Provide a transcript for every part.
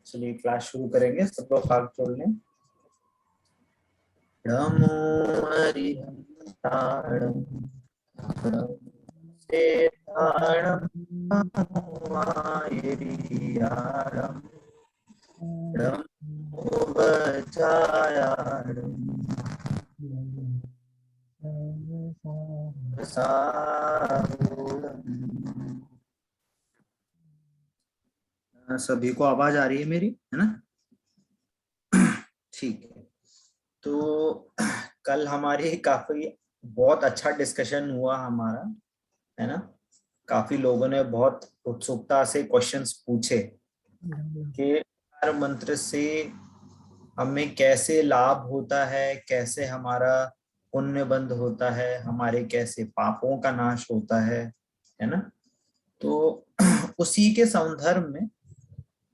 चलिए क्लास शुरू करेंगे। सब लोग हाथ जोड़ लें। नमो हरिहंताणं सेताणं नमो आयरियाणं नमो वज्रायाणं सारूढं। सभी को आवाज आ रही है मेरी, है ना? ठीक है। तो कल हमारी काफी बहुत अच्छा डिस्कशन हुआ हमारा, है ना? काफी लोगों ने बहुत उत्सुकता से क्वेश्चंस पूछे कि हर मंत्र से हमें कैसे लाभ होता है, कैसे हमारा पुण्य बंध होता है, हमारे कैसे पापों का नाश होता है ना? तो उसी के संदर्भ में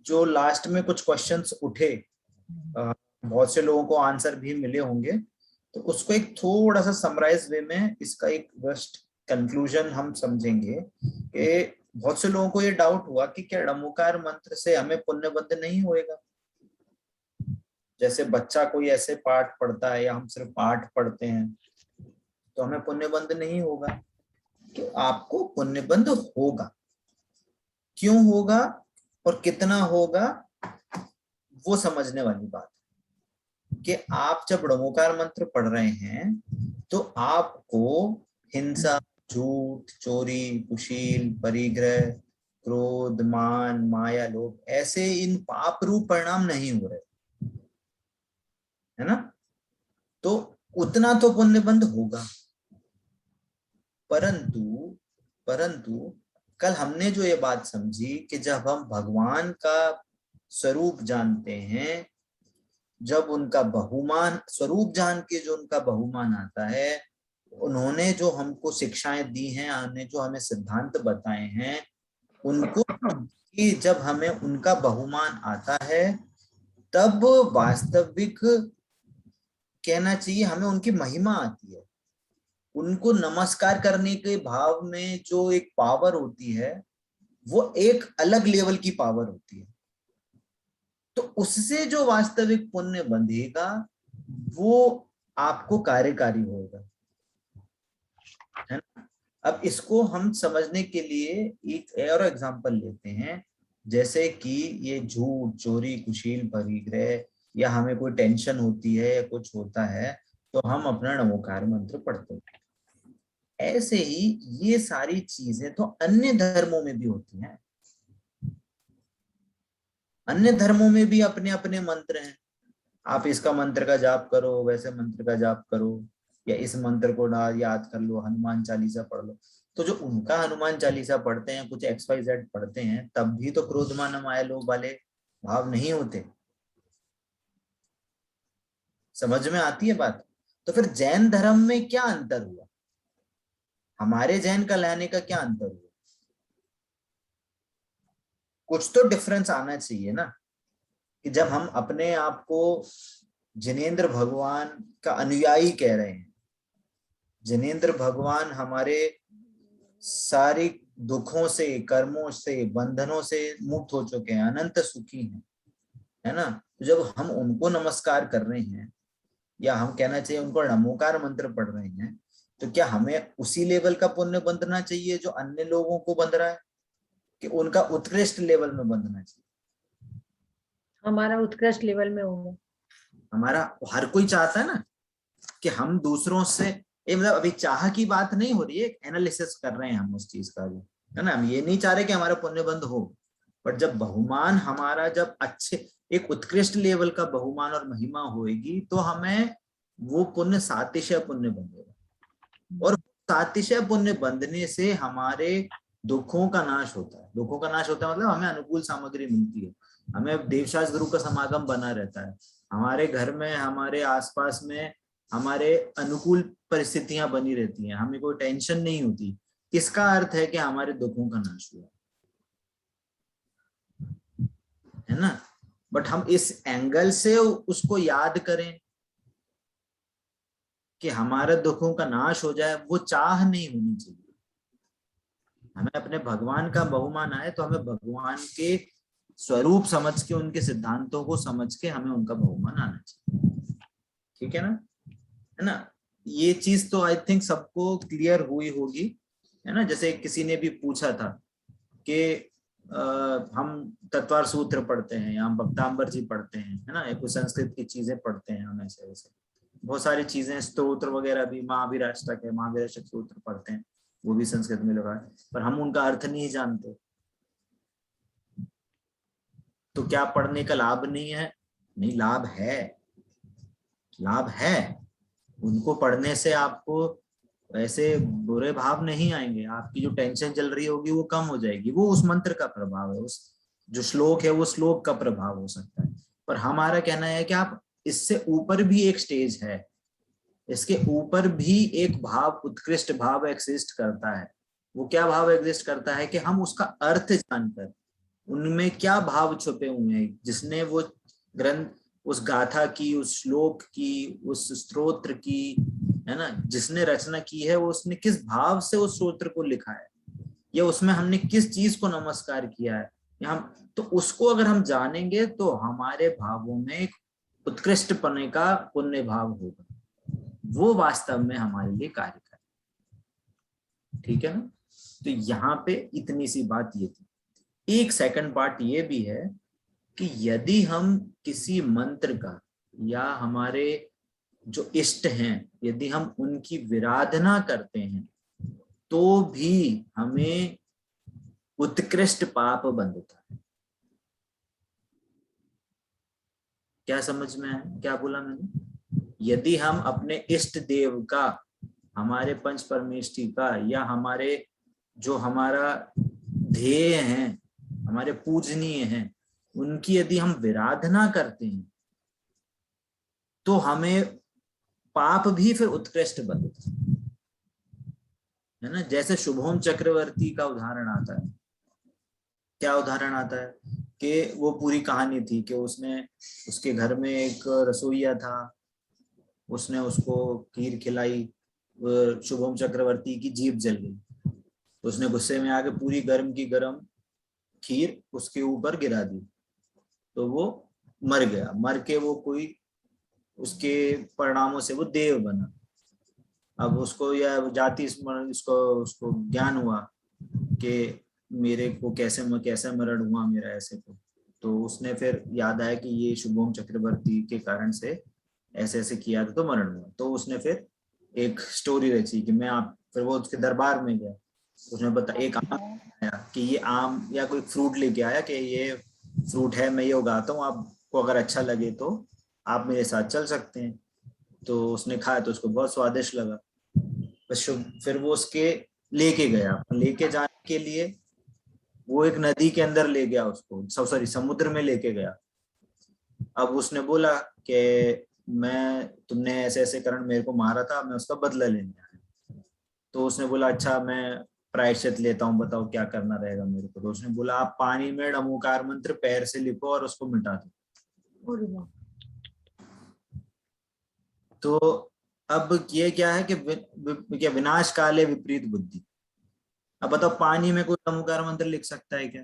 जो लास्ट में कुछ क्वेश्चंस उठे, बहुत से लोगों को आंसर भी मिले होंगे, तो उसको एक थोड़ा सा समराइज वे में इसका एक बेस्ट कंक्लूजन हम समझेंगे कि बहुत से लोगों को ये डाउट हुआ कि क्या ड़मोकार मंत्र से हमें पुण्य बंध नहीं होएगा। जैसे बच्चा कोई ऐसे पाठ पढ़ता है या हम सिर्फ पाठ पढ़ते हैं तो हमें पुण्य बंध नहीं होगा। तो आपको पुण्य बंध होगा। क्यों होगा और कितना होगा वो समझने वाली बात कि आप जब ड़मोकार मंत्र पढ़ रहे हैं तो आपको हिंसा, झूठ, चोरी, कुशील, परिग्रह, क्रोध, मान, माया, लोभ ऐसे इन पाप रूप परिणाम नहीं हो रहे, है ना? तो उतना तो पुण्य बंध होगा। परंतु कल हमने जो ये बात समझी कि जब हम भगवान का स्वरूप जानते हैं, जब उनका बहुमान स्वरूप जान के जो उनका बहुमान आता है, उन्होंने जो हमको शिक्षाएं दी हैं, उन्होंने जो हमें सिद्धांत बताए हैं, उनको कि जब हमें उनका बहुमान आता है तब वास्तविक कहना चाहिए हमें उनकी महिमा आती है। उनको नमस्कार करने के भाव में जो एक पावर होती है वो एक अलग लेवल की पावर होती है। तो उससे जो वास्तविक पुण्य बंधेगा वो आपको कार्यकारी होगा, है ना? अब इसको हम समझने के लिए एक और एग्जांपल लेते हैं। जैसे कि ये झूठ, चोरी, कुशील, परिग्रह या हमें कोई टेंशन होती है या कुछ होता है तो हम अपना नमोकार मंत्र पढ़ते हैं। ऐसे ही ये सारी चीजें तो अन्य धर्मों में भी होती हैं। अन्य धर्मों में भी अपने अपने मंत्र हैं। आप इसका मंत्र का जाप करो, वैसे मंत्र का जाप करो, या इस मंत्र को याद कर लो, हनुमान चालीसा पढ़ लो। तो जो उनका हनुमान चालीसा पढ़ते हैं, कुछ XYZ पढ़ते हैं, तब भी तो क्रोधमान माया लोभ वाले भाव नहीं होते। समझ में आती है बात? तो फिर जैन धर्म में क्या अंतर हुआ? हमारे जैन का लाने का क्या अंतर हुआ? कुछ तो डिफरेंस आना चाहिए ना, कि जब हम अपने आप को जिनेंद्र भगवान का अनुयायी कह रहे हैं, जिनेंद्र भगवान हमारे सारी दुखों से, कर्मों से, बंधनों से मुक्त हो चुके हैं, अनंत सुखी हैं, है ना? तो जब हम उनको नमस्कार कर रहे हैं या हम कहना चाहिए उनको नमोकार मंत्र पढ़ रहे हैं, तो क्या हमें उसी लेवल का पुण्य बंधना चाहिए जो अन्य लोगों को बंध रहा है, कि उनका उत्कृष्ट लेवल में बंधना चाहिए? हमारा उत्कृष्ट लेवल में होगा। हमारा हर कोई चाहता है ना कि हम दूसरों से, ये मतलब अभी चाह की बात नहीं हो रही है, एनालिसिस कर रहे हैं हम उस चीज का भी, है ना? हम ये नहीं चाह रहे कि हमारा पुण्य बंध हो, बट जब बहुमान हमारा जब अच्छे एक उत्कृष्ट लेवल का बहुमान और महिमा होएगी तो हमें वो पुण्य सातिशय पुण्य बंधेगा, और सातिशय पुण्य बंधने से हमारे दुखों का नाश होता है। दुखों का नाश होता है मतलब हमें अनुकूल सामग्री मिलती है, हमें देवशास गुरु का समागम बना रहता है, हमारे घर में, हमारे आसपास में हमारे अनुकूल परिस्थितियां बनी रहती हैं, हमें कोई टेंशन नहीं होती। इसका अर्थ है कि हमारे दुखों का नाश हुआ, है ना? बट हम इस एंगल से उसको याद करें कि हमारे दुखों का नाश हो जाए, वो चाह नहीं होनी चाहिए। हमें अपने भगवान का बहुमान आए तो हमें भगवान के स्वरूप समझ के, उनके सिद्धांतों को समझ के हमें उनका बहुमान आना चाहिए। ठीक है ना, है ना। ये चीज तो आई थिंक सबको क्लियर हुई होगी, है ना। जैसे किसी ने भी पूछा था कि हम तत्वार सूत्र पढ़ते हैं या हम भक्तांबर जी पढ़ते हैं, है ना, कुछ संस्कृत की चीजें पढ़ते हैं हम, ऐसे वैसे बहुत सारी चीजें, स्तोत्र वगैरह भी, महावीराष्टक है, महावीराष्टक सूत्र पढ़ते हैं, वो भी संस्कृत में लगा है, पर हम उनका अर्थ नहीं जानते। तो क्या पढ़ने का लाभ नहीं है? नहीं, लाभ है, लाभ है। उनको पढ़ने से आपको ऐसे बुरे भाव नहीं आएंगे, आपकी जो टेंशन चल रही होगी वो कम हो जाएगी। वो उस मंत्र का प्रभाव है, उस जो श्लोक है वो श्लोक का प्रभाव हो सकता है। पर हमारा कहना है कि आप इससे ऊपर भी एक स्टेज है, इसके ऊपर भी एक भाव, उत्कृष्ट भाव एग्जिस्ट करता है। वो क्या भाव एग्जिस्ट करता है कि हम उसका अर्थ जानकर, उनमें क्या भाव छुपे हुए हैं, जिसने वो ग्रंथ, उस गाथा की, उस श्लोक की, उस स्तोत्र की, है ना, जिसने रचना की है, वो उसने किस भाव से उस स्तोत्र को लिखा है, या उसमें हमने किस चीज को नमस्कार किया है, या हम, तो उसको अगर हम जानेंगे तो हमारे भावों में एक उत्कृष्ट पने का पुण्य भाव होगा, वो वास्तव में हमारे लिए कार्य करे। ठीक है ना। तो यहाँ पे इतनी सी बात ये थी। एक सेकंड पार्ट ये भी है कि यदि हम किसी मंत्र का या हमारे जो इष्ट हैं, यदि हम उनकी विराधना करते हैं तो भी हमें उत्कृष्ट पाप बंधता है। क्या समझ में है क्या बोला मैंने? यदि हम अपने इष्ट देव का, हमारे पंच परमेष्ठी का, या हमारे जो हमारा ध्येय हैं, हमारे पूजनीय हैं, उनकी यदि हम विराधना करते हैं तो हमें पाप भी फिर उत्कृष्ट बनता है ना। जैसे शुभोम चक्रवर्ती का उदाहरण आता है। क्या उदाहरण आता है कि वो पूरी कहानी थी कि उसने, उसके घर में एक रसोइया था, उसने उसको खीर खिलाई, शुभम चक्रवर्ती की जीभ जल गई, तो उसने गुस्से में आके पूरी गर्म की गर्म खीर उसके ऊपर गिरा दी, तो वो मर गया। मर के वो कोई, उसके परिणामों से वो देव बना। अब उसको यह जाति स्मरण, इसको उसको ज्ञान हुआ कि मेरे को कैसे मरण हुआ मेरा ऐसे को, तो उसने फिर याद आया कि ये शुभम चक्रवर्ती के कारण से ऐसे ऐसे किया था तो मरण हुआ। तो उसने फिर एक स्टोरी रची कि मैं आप, फिर वो उसके दरबार में गया, उसने बता एक आम आया कि ये आम, या कोई फ्रूट लेके आया कि ये फ्रूट है, मैं ये उगाता हूँ, आपको अगर अच्छा लगे तो आप मेरे साथ चल सकते हैं। तो उसने खाया तो उसको बहुत स्वादिष्ट लगा। बस फिर वो उसके लेके गया, लेके जाने के लिए वो एक नदी के अंदर ले गया उसको, सॉरी समुद्र में लेके गया। अब उसने बोला कि मैं, तुमने ऐसे ऐसे कारण मेरे को मारा था, मैं उसका बदला लेने आया। तो उसने बोला अच्छा मैं प्रायश्चित लेता हूँ, बताओ क्या करना रहेगा मेरे को। तो उसने बोला आप पानी में नमोकार मंत्र पैर से लिखो और उसको मिटा दो। तो अब ये क्या है कि क्या विनाश काले विपरीत बुद्धि। अब बताओ पानी में कोई नमोकार मंत्र लिख सकता है क्या?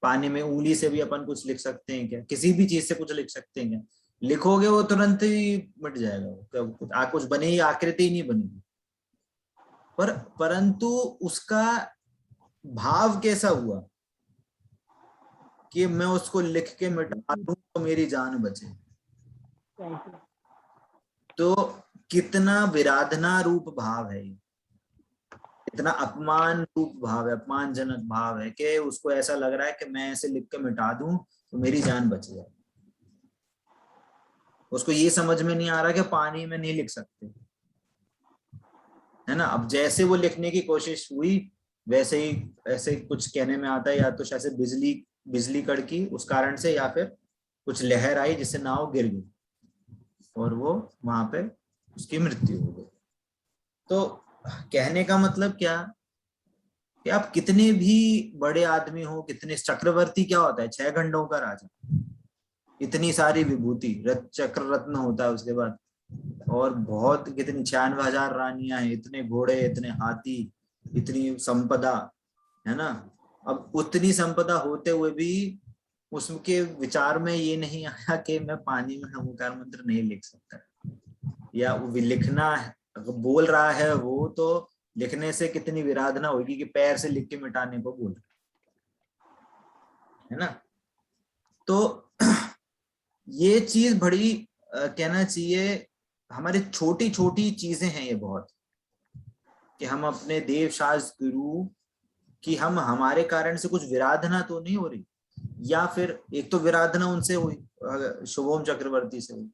पानी में उंगली से भी अपन कुछ लिख सकते हैं क्या? किसी भी चीज से कुछ लिख सकते हैं क्या? लिखोगे वो तुरंत ही मिट जाएगा, कुछ बनेगी, आकृति ही नहीं बनेगी। परंतु उसका भाव कैसा हुआ कि मैं उसको लिख के मिटा दूं तो मेरी जान बचे। तो कितना विराधना रूप भाव है ये, इतना अपमान रूप भाव है, अपमानजनक भाव है कि उसको ऐसा लग रहा है कि मैं ऐसे लिख के मिटा दूं तो मेरी जान बच जाए। उसको ये समझ में नहीं आ रहा कि पानी में नहीं लिख सकते, है ना। अब जैसे वो लिखने की कोशिश हुई वैसे ही, ऐसे कुछ कहने में आता है, या तो शायद बिजली बिजली कड़की उस कारण से, या फिर कुछ लहर आई जिससे नाव गिर गई और वो वहां पे उसकी मृत्यु हो गई। तो कहने का मतलब क्या कि आप कितने भी बड़े आदमी हो, कितने, चक्रवर्ती क्या होता है 6 घंटों का राजा, इतनी सारी विभूति, चक्र रत्न होता है उसके बाद, और बहुत कितनी 96,000 रानियां हैं, इतने घोड़े, इतने हाथी, इतनी संपदा, है ना। अब उतनी संपदा होते हुए भी उसके विचार में ये नहीं आया कि मैं पानी में नमोकार मंत्र नहीं लिख सकता, या वो लिखना बोल रहा है वो, तो लिखने से कितनी विराधना होगी कि पैर से लिख के मिटाने को बोल रहा है ना। तो ये चीज बड़ी कहना चाहिए, हमारी छोटी छोटी चीजें हैं ये बहुत, कि हम अपने देव शास्त्र गुरु कि हम हमारे कारण से कुछ विराधना तो नहीं हो रही, या फिर एक तो विराधना उनसे हुई, शुभम चक्रवर्ती से हुई।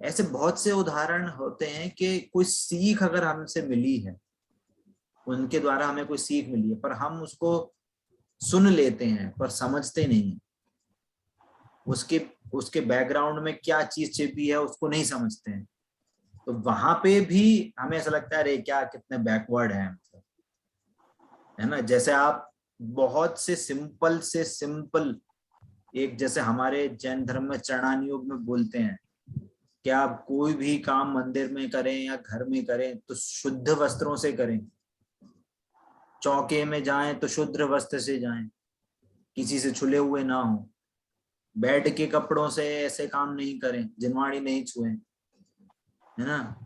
ऐसे बहुत से उदाहरण होते हैं कि कोई सीख अगर हमसे मिली है, उनके द्वारा हमें कोई सीख मिली है, पर हम उसको सुन लेते हैं पर समझते नहीं, उसके उसके बैकग्राउंड में क्या चीज छिपी है उसको नहीं समझते हैं। तो वहां पे भी हमें ऐसा लगता है अरे क्या कितने बैकवर्ड हैं, है ना। जैसे आप बहुत से सिंपल एक, जैसे हमारे जैन धर्म में चरणान योग में बोलते हैं कि आप कोई भी काम मंदिर में करें या घर में करें तो शुद्ध वस्त्रों से करें, चौके में जाएं तो शुद्ध वस्त्र से जाएं, किसी से छुले हुए ना हो, बेड के कपड़ों से ऐसे काम नहीं करें, जिनवाड़ी नहीं छुएं, है ना।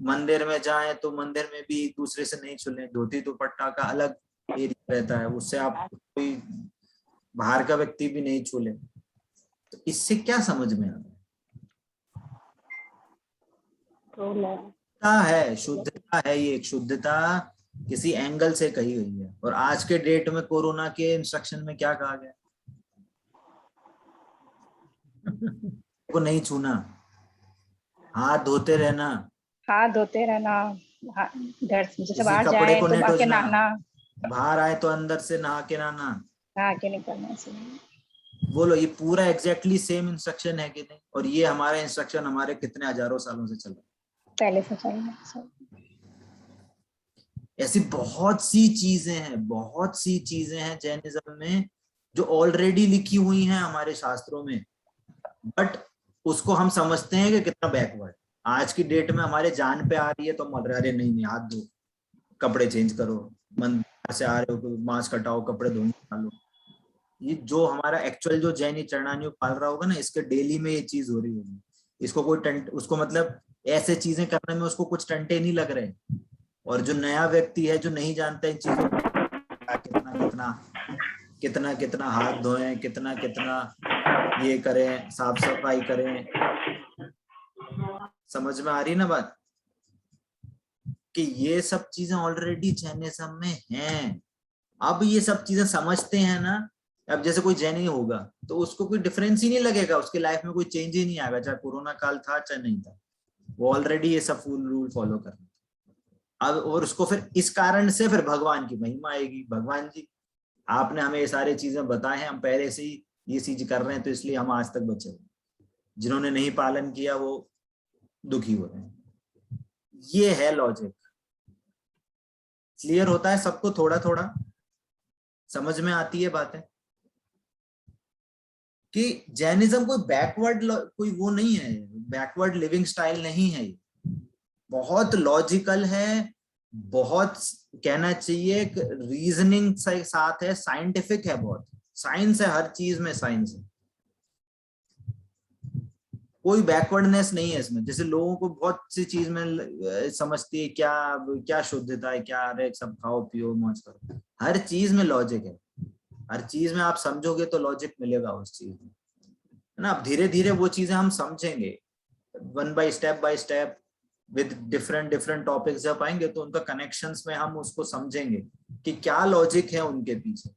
मंदिर में जाएं तो मंदिर में भी दूसरे से नहीं छुलें, धोती दुपट्टा का अलग एरिया रहता है, उससे आप कोई बाहर का व्यक्ति भी नहीं छूले। तो इससे क्या समझ में आता है, शुद्धता है, ये शुद्धता किसी एंगल से कही गई है। और आज के डेट में कोरोना के इंस्ट्रक्शन में क्या कहा गया, को नहीं छूना, हाथ धोते रहना, हाथ धोते रहना, घर जैसे बाहर कपड़े जाए को तो नहीं बाकी टोचना, नहाना, बाहर आए तो अंदर से नहा के नहाना। नहा के निकलना से। बोलो ये पूरा एग्जैक्टली सेम इंस्ट्रक्शन है कि नहीं? और ये हमारा इंस्ट्रक्शन हमारे कितने हजारों सालों से चल रहा है, पहले से चल रहा है। ऐसी बहुत सी चीजें हैं जैनिज्म में जो ऑलरेडी लिखी हुई हैं हमारे शास्त्रों में, बट उसको हम समझते हैं कि कितना बैकवर्ड। आज की डेट में हमारे जान पे आ रही है तो हम अरे नहीं हाथ धो, कपड़े चेंज करो, मंदिर से आ रहे हो तो मांस कटाओ, कपड़े धो निकालो। ये जो हमारा एक्चुअल जो जैनी चरणानियों पाल रहा होगा ना, इसके डेली में ये चीज हो रही होगी, इसको कोई टंट, उसको मतलब ऐसे चीजें करने में उसको कुछ टंटे नहीं लग रहे। और जो नया व्यक्ति है जो नहीं जानता इन चीजों को, कितना कितना हाथ धोएं, कितना कितना ये करें, साफ सफाई करें। समझ में आ रही ना बात, कि ये सब चीजें ऑलरेडी जैनिज्म में हैं। अब ये सब चीजें समझते हैं ना, अब जैसे कोई जैनी होगा तो उसको कोई डिफरेंस ही नहीं लगेगा, उसके लाइफ में कोई चेंज ही नहीं आएगा, चाहे कोरोना काल था चाहे नहीं था, वो ऑलरेडी ये सब फुल रूल फॉलो कर रहे। अब और उसको फिर इस कारण से फिर भगवान की महिमा आएगी, भगवान जी आपने हमें ये सारी चीजें बताए हैं, हम पहले से ही ये चीज कर रहे हैं तो इसलिए हम आज तक बचे हुए, जिन्होंने नहीं पालन किया वो दुखी हो रहे हैं। ये है लॉजिक। क्लियर होता है सबको? थोड़ा थोड़ा समझ में आती है बातें कि जैनिज्म कोई बैकवर्ड, कोई वो नहीं है, बैकवर्ड लिविंग स्टाइल नहीं है, बहुत लॉजिकल है, बहुत कहना चाहिए रीजनिंग से साथ है, साइंटिफिक है, बहुत साइंस है, हर चीज में साइंस है, कोई बैकवर्डनेस नहीं है इसमें। जैसे लोगों को बहुत सी चीज में समझती है क्या क्या शुद्धता है, क्या अरे सब खाओ पियो मौज करो, हर चीज में लॉजिक है, हर चीज में आप समझोगे तो लॉजिक मिलेगा उस चीज में, है ना। अब धीरे धीरे वो चीजें हम समझेंगे, one by step with different topics जब आएंगे तो उनका कनेक्शंस में हम उसको समझेंगे कि क्या लॉजिक है उनके पीछे।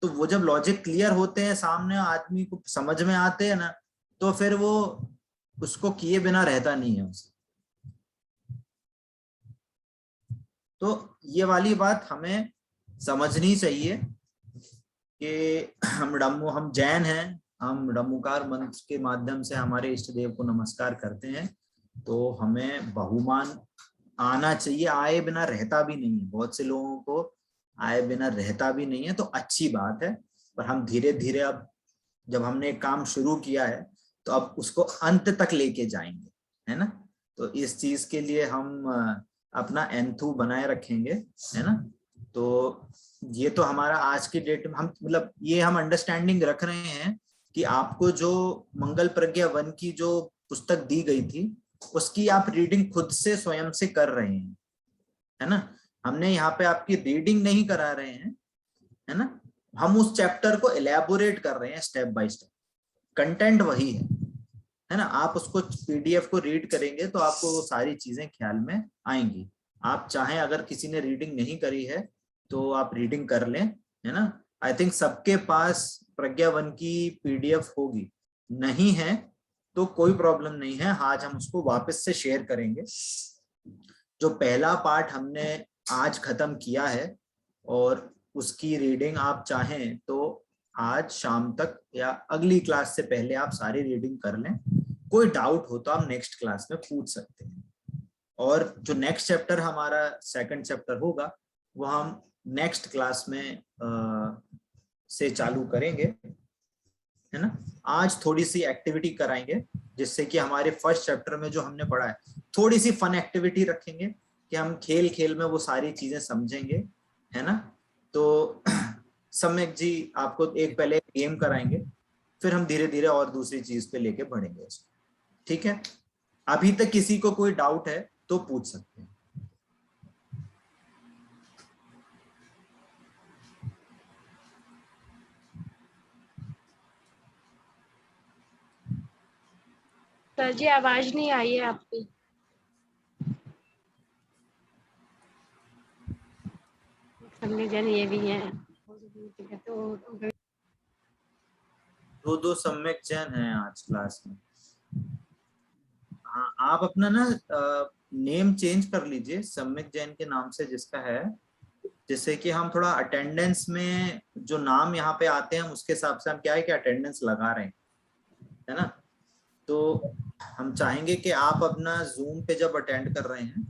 तो वो जब लॉजिक क्लियर होते हैं, सामने आदमी को समझ में आते हैं ना, तो फिर वो उसको किए बिना रहता नहीं है उसे। तो ये वाली बात हमें समझनी चाहिए कि हम जैन हैं, हम डम्मुकार मंत्र के माध्यम से हमारे इष्ट देव को नमस्कार करते हैं, तो हमें बहुमान आना चाहिए, आए बिना रहता भी नहीं है, बहुत से लोगों को आए बिना रहता भी नहीं है, तो अच्छी बात है। पर हम धीरे धीरे अब जब हमने काम शुरू किया है तो अब उसको अंत तक लेके जाएंगे, है ना। तो इस चीज के लिए हम अपना एंथू बनाए रखेंगे, है ना। तो ये तो हमारा आज की डेट में हम मतलब ये हम अंडरस्टैंडिंग रख रहे हैं कि आपको जो मंगल प्रज्ञा 1 की जो पुस्तक दी गई थी उसकी आप रीडिंग खुद से स्वयं से कर रहे हैं, है ना। हमने यहाँ पे आपकी रीडिंग नहीं करा रहे हैं, है ना। हम उस चैप्टर को इलेबोरेट कर रहे हैं स्टेप बाय स्टेप, कंटेंट वही है ना। आप उसको पीडीएफ को रीड करेंगे तो आपको वो सारी चीजें ख्याल में आएंगी। आप चाहें अगर किसी ने रीडिंग नहीं करी है तो आप रीडिंग कर लें, है ना। आई थिंक सबके पास प्रज्ञा 1 की पीडीएफ होगी, नहीं है तो कोई प्रॉब्लम नहीं है, आज हम उसको वापस से शेयर करेंगे। जो पहला पार्ट हमने आज खत्म किया है और उसकी रीडिंग आप चाहें तो आज शाम तक या अगली क्लास से पहले आप सारी रीडिंग कर लें। कोई डाउट हो तो आप नेक्स्ट क्लास में पूछ सकते हैं। और जो नेक्स्ट चैप्टर हमारा सेकंड चैप्टर होगा वो हम नेक्स्ट क्लास में से चालू करेंगे, है ना। आज थोड़ी सी एक्टिविटी कराएंगे जिससे कि हमारे फर्स्ट चैप्टर में जो हमने पढ़ा है थोड़ी सी फन एक्टिविटी रखेंगे कि हम खेल खेल में वो सारी चीजें समझेंगे, है ना। तो सम्यक जी आपको एक पहले गेम कराएंगे, फिर हम धीरे धीरे और दूसरी चीज पे लेके बढ़ेंगे इसको, ठीक है। अभी तक किसी को कोई डाउट है तो पूछ सकते हैं। सर जी आवाज नहीं आई है आपकी। जन ये भी है दो सम्यक जैन हैं आज क्लास में। हाँ आप अपना ना नेम चेंज कर लीजिए सम्यक जैन के नाम से जिसका है, जिससे कि हम थोड़ा अटेंडेंस में जो नाम यहाँ पे आते हैं उसके हिसाब से हम क्या है कि अटेंडेंस लगा रहे हैं, है ना। तो हम चाहेंगे कि आप अपना जूम पे जब अटेंड कर रहे हैं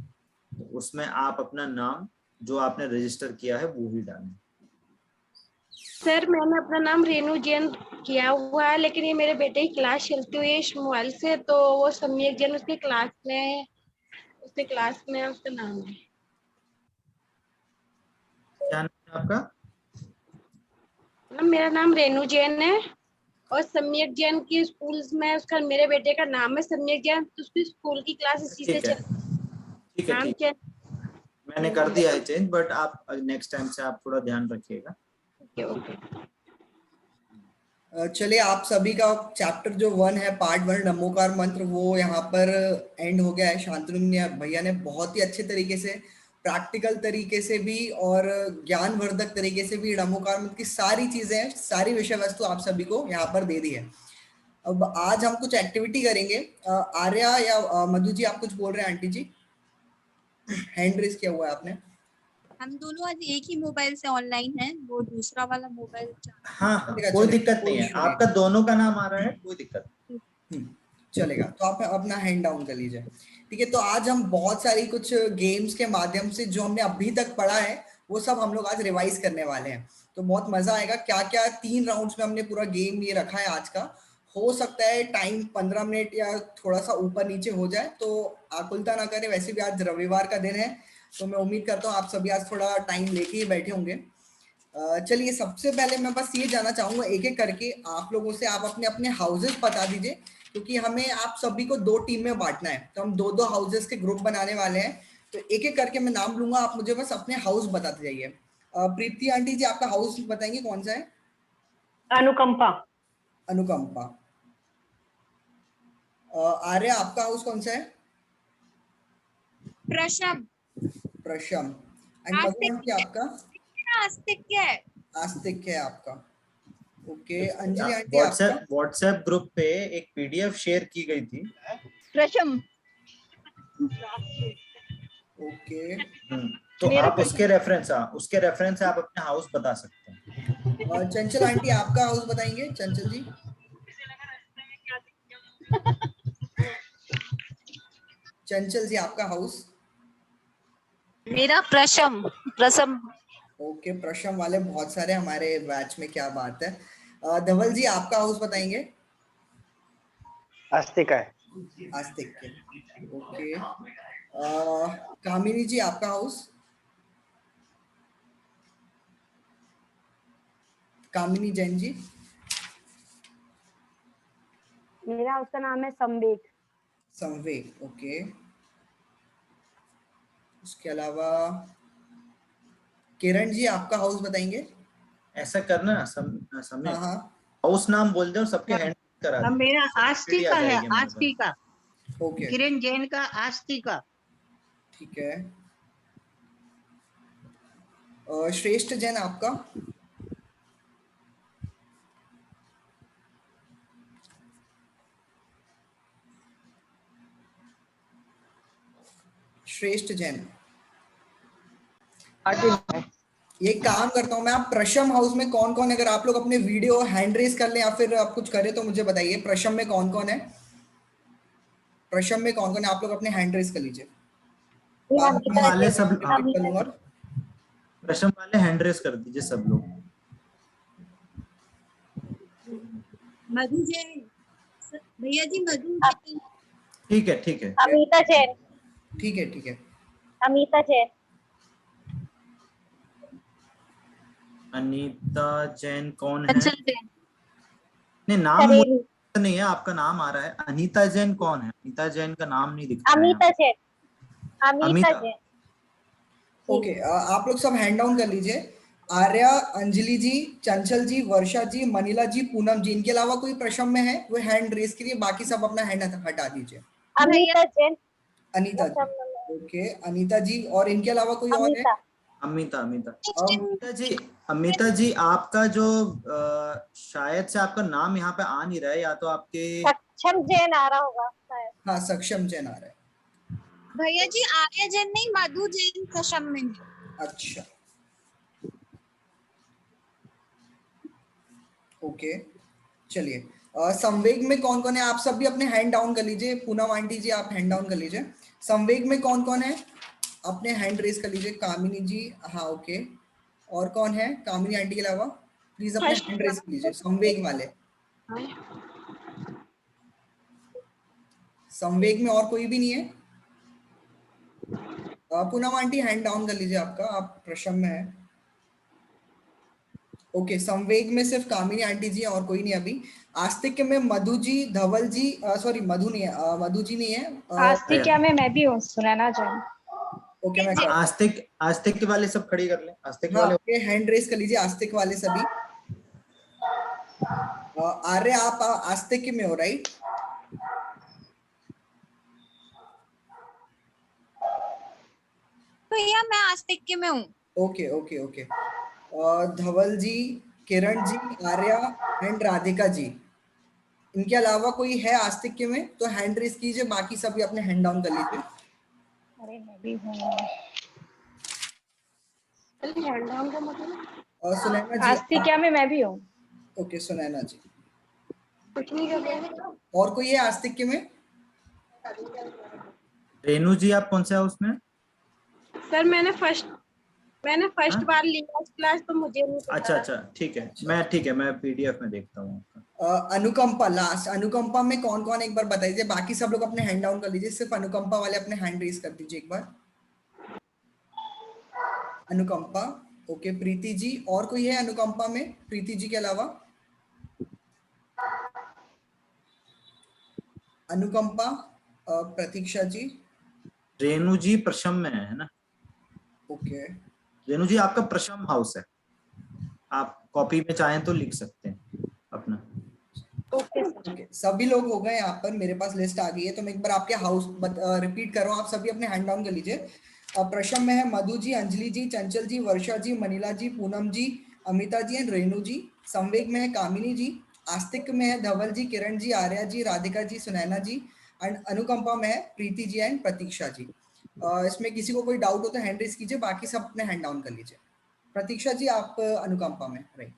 तो उसमें आप अपना नाम जो आपने रजिस्टर किया है वो ही डालें। सर मैंने अपना नाम रेनू जैन किया हुआ है, लेकिन ये मेरे बेटे की क्लास चलती हुई है इस मोबाइल से, तो वो सम्यक जैन उसके क्लास में उसका नाम है। क्या नाम है आपका? मेरा नाम रेनू जैन है और सम्यक जैन की स्कूल में उसका मेरे बेटे का नाम है सम्यक जैन, तो उसकी स्कूल की क्लास इसी से ठीक है ठीक है नाम ठीक है, मैंने कर दिया है चेंज, बट आप नेक्स्ट टाइम से आप थोड़ा ध्यान रखिएगा। ओके। चलिए आप सभी का चैप्टर जो 1 है पार्ट 1 नमोकार मंत्र वो यहाँ पर एंड हो गया है। शांतनु भैया ने बहुत ही अच्छे तरीके से प्रैक्टिकल तरीके से भी और ज्ञानवर्धक तरीके से भी नमोकार मंत्र की सारी चीजें सारी विषय वस्तु आप सभी को यहाँ पर दे दी है। अब आज हम कुछ एक्टिविटी करेंगे। आर्या या मधु जी आप कुछ बोल रहे हैं? आंटी जी हैंड रेज किया हुआ है आपने। हम दोनों आज एक ही मोबाइल से ऑनलाइन हैं, वो दूसरा वाला मोबाइल। हाँ कोई दिक्कत नहीं है, आपका दोनों का नाम आ रहा है, कोई दिक्कत नहीं। चलेगा, तो आप अपना हैंड डाउन कर लीजिए, ठीक है। तो आज हम बहुत सारी कुछ गेम्स के माध्यम से जो हमने अभी तक पढ़ा है वो सब हम लोग आज रिवाइज करने वाले हैं। तो बहुत मजा आएगा। क्या क्या 3 राउंड्स में हमने पूरा गेम ये रखा है आज का। हो सकता है टाइम 15 मिनट या थोड़ा सा ऊपर नीचे हो जाए, तो आकुलता ना करें। वैसे भी आज रविवार का दिन है, तो मैं उम्मीद करता हूँ आप सभी आज थोड़ा टाइम लेके ही बैठे होंगे। चलिए सबसे पहले मैं बस ये जानना चाहूंगा एक एक करके आप लोगों से, आप अपने अपने हाउसेस बता दीजिए, क्योंकि हमें आप सभी को 2 टीम में बांटना है। तो हम 2-2 हाउसेस के ग्रुप बनाने वाले हैं। तो एक एक करके मैं नाम लूंगा, आप मुझे बस अपने हाउस बताते जाइए। प्रीति आंटी जी आपका हाउस बताएंगे कौन सा है? अनुकंपा। अनुकंपा। आर्या आपका हाउस कौन सा है? Prasham. Prasham. And Madhu aunty आपका? आस्तिक है। आस्तिक है आपका। ओके। अंजलि आंटी आपका? व्हाट्सएप ग्रुप पे एक पीडीएफ शेयर की गई थी। प्रशम। ओके। तो आप उसके रेफरेंस से आप अपने हाउस बता सकते हैं। चंचल आंटी आपका हाउस बताएंगे? चंचल जी। चंचल जी आपका हाउस? मेरा प्रशम। प्रशम। ओके, प्रशम वाले बहुत सारे हमारे बैच में, क्या बात है। धवल जी आपका हाउस बताएंगे? आस्तिक है। आस्तिक के। ओके। कामिनी जी आपका हाउस? कामिनी जैन जी। मेरा उसका नाम है संवेद। संवेद, ओके। उसके अलावा किरण जी आपका हाउस बताएंगे? ऐसा करना ना समय हाँ हाँ हाउस नाम बोल दो, सबके हैंड करा दो। मेरा आस्ती आ का है, जाएगी हमारे आस्ती का, ओके किरण जैन का, आस्ती का। ठीक है। श्रेष्ठ जैन आपका? श्रेष्ठ जैन। ये काम करता हूँ मैं, आप प्रशम हाउस में कौन कौन है, अगर आप लोग अपने वीडियो हैंड रेस कर लें या फिर आप कुछ करें तो मुझे बताइए। प्रशम में कौन कौन है? प्रशम में कौन कौन है? आप लोग अपने हैंड रेस कर लीजिए। बाद में मैं वाले सब repeat कर लूंगा। प्रश्न वाले हैंड रेस कर दीजिए सब लोग। मधु जैन, भैया जी मधु जैन। ठीक है ठीक है। अमिता जैन। ठीक है ठीक है। अमिता जैन। अनीता जैन कौन है? चंचल जैन। नहीं, नाम करेली। मुझे नहीं है, आपका नाम आ रहा है। अनीता जैन कौन है? अनीता जैन का नाम नहीं दिख रहा है अमिता यहाँ। जैन। अमिता अमिता। जैन। ओके, आप लोग सब हैंड डाउन कर लीजिए। आर्या, अंजलि जी, चंचल जी, वर्षा जी, मनीला जी, पूनम जी, इनके अलावा कोई प्रशम में है वो हैंड रेस करिए, बाकी सब अपना हैंड हटा दीजिए। अमिता जैन। अनीता जी, ओके अनीता जी, और इनके अलावा कोई और है? अमिता। अमिता अमिता अमिता जी। अमिता जी, आपका जो शायद से आपका नाम यहाँ पे आ नहीं रहा है, या तो आपके सक्षम जैन आ रहा होगा शायद। हाँ, सक्षम जैन आ रहा है। भैया जी आर्या जैन नहीं, मधु जैन सक्षम में है। अच्छा, ओके चलिए। संवेग में कौन कौन है? आप सब भी अपने हैंड डाउन कर लीजिए। पूनम आंटी जी आप हैंड डाउन कर लीजिए। संवेग में कौन कौन है? अपने हैंड रेस कर लीजिए। कामिनी जी, हाँ ओके। और कौन है कामिनी आंटी के अलावा? प्लीज अपने हैंड रेस कर लीजिए संवेग वाले। संवेग में और कोई भी नहीं है? पूनम आंटी हैंड डाउन कर लीजिए आपका, आप प्रशम में है। ओके, संवेग में सिर्फ कामिनी आंटी जी और कोई नहीं अभी। आस्तिक में मधु जी, धवल जी, सॉरी मधु नहीं है, मधु जी नहीं है। आस्तिक में मैं भी हूँ, सुनैना जैन। ओके मैं आस्तिक आस्तिक वाले सब खड़ी कर ले। आस्तिक हाँ, वाले ओके हैंड रेस कर लीजिए आस्तिक वाले सभी। आर्य आप आस्तिक में हो राइट? भैया मैं आस्तिक में हूँ। Okay okay okay. Dhaval ji, Kiran ji, Arya and Radhika ji, इनके अलावा कोई है आस्तिक में तो हैंड रेस कीजिए, बाकी सभी अपने हैंड डाउन कर लीजिए। अरे मैं भी हूँ। हैंड डाउन का मतलब सुनैना जी आस्तिक में मैं भी हूँ। ओके सुनैना जी। कुछ नहीं कर रहे। और कोई है आस्तिक में? रेनू जी, आप कौन से हाउस में? सर मैंने फर्स्ट हाँ? बार लिया क्लास, तो मुझे नहीं पता। अच्छा अच्छा ठीक है, मैं पीडीएफ में देखता हूँ आपका। अनुकंपा लास्ट। अनुकंपा में कौन कौन एक बार बताइए, बाकी सब लोग अपने हैंड डाउन कर लीजिए, सिर्फ अनुकंपा वाले अपने हैंड रेस कर दीजिए एक बार। अनुकंपा, ओके। प्रीति जी, और कोई है अनुकंपा में प्रीति जी के अलावा? अनुकंपा, प्रतीक्षा जी। रेनू जी प्रशम में है ना? ओके रेनू जी, आपका प्रशम हाउस है, आप कॉपी में चाहें तो लिख सकते हैं अपना। ओके, सभी लोग हो गए यहाँ पर, मेरे पास लिस्ट आ गई है, तो मैं एक बार आपके हाउस रिपीट कर रहा हूँ, आप सभी अपने हैंड डाउन कर लीजिए। प्रशम में है मधु जी, अंजलि जी, चंचल जी, वर्षा जी, मनीला जी, पूनम जी, अमिता जी एंड रेणु जी। संवेग में है कामिनी जी। आस्तिक में है धवल जी, किरण जी, आर्या जी, राधिका जी, सुनैना जी एंड अनुकंपा में है प्रीति जी एंड प्रतीक्षा जी। इसमें किसी को कोई डाउट हो तो हैंड रेस कीजिए, बाकी सब अपने हैंड डाउन कर लीजिए। प्रतीक्षा जी आप अनुकंपा में राइट।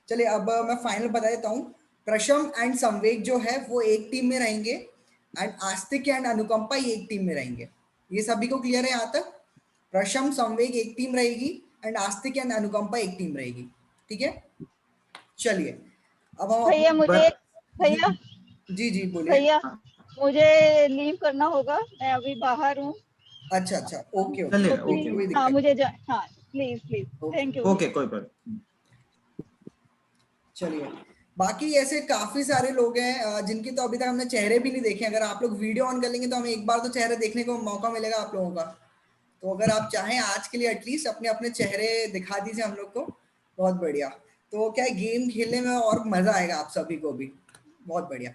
चलिए अब मैं फाइनल बता देता हूँ। प्रशम एंड संवेग जो है वो एक टीम में रहेंगे एंड आस्तिक एंड अनुकंपा एक टीम में रहेंगे। ये सभी को क्लियर है यहाँ तक? प्रशम संवेग एक टीम रहेगी एंड आस्तिक एंड अनुकंपा एक टीम रहेगी, ठीक है? चलिए अब हम भैया मुझे, भैया जी जी बोलिए। भैया मुझे लीव करना होगा, मैं अभी बाहर हूँ। अच्छा अच्छा ओके चलिए, ओके, ओके कोई हाँ दिक्कत मुझे हाँ please please, thank you. Okay, कोई बात। चलिए, बाकी ऐसे काफी सारे लोग हैं जिनके तो अभी तक हमने चेहरे भी नहीं देखे। अगर आप लोग वीडियो ऑन कर लेंगे तो हमें एक बार तो चेहरे देखने को मौका मिलेगा आप लोगों का। तो अगर आप चाहें आज के लिए एटलीस्ट अपने अपने चेहरे दिखा दीजिए हम लोग को, बहुत बढ़िया। तो क्या है, गेम खेलने में और मजा आएगा आप सभी को भी। बहुत बढ़िया।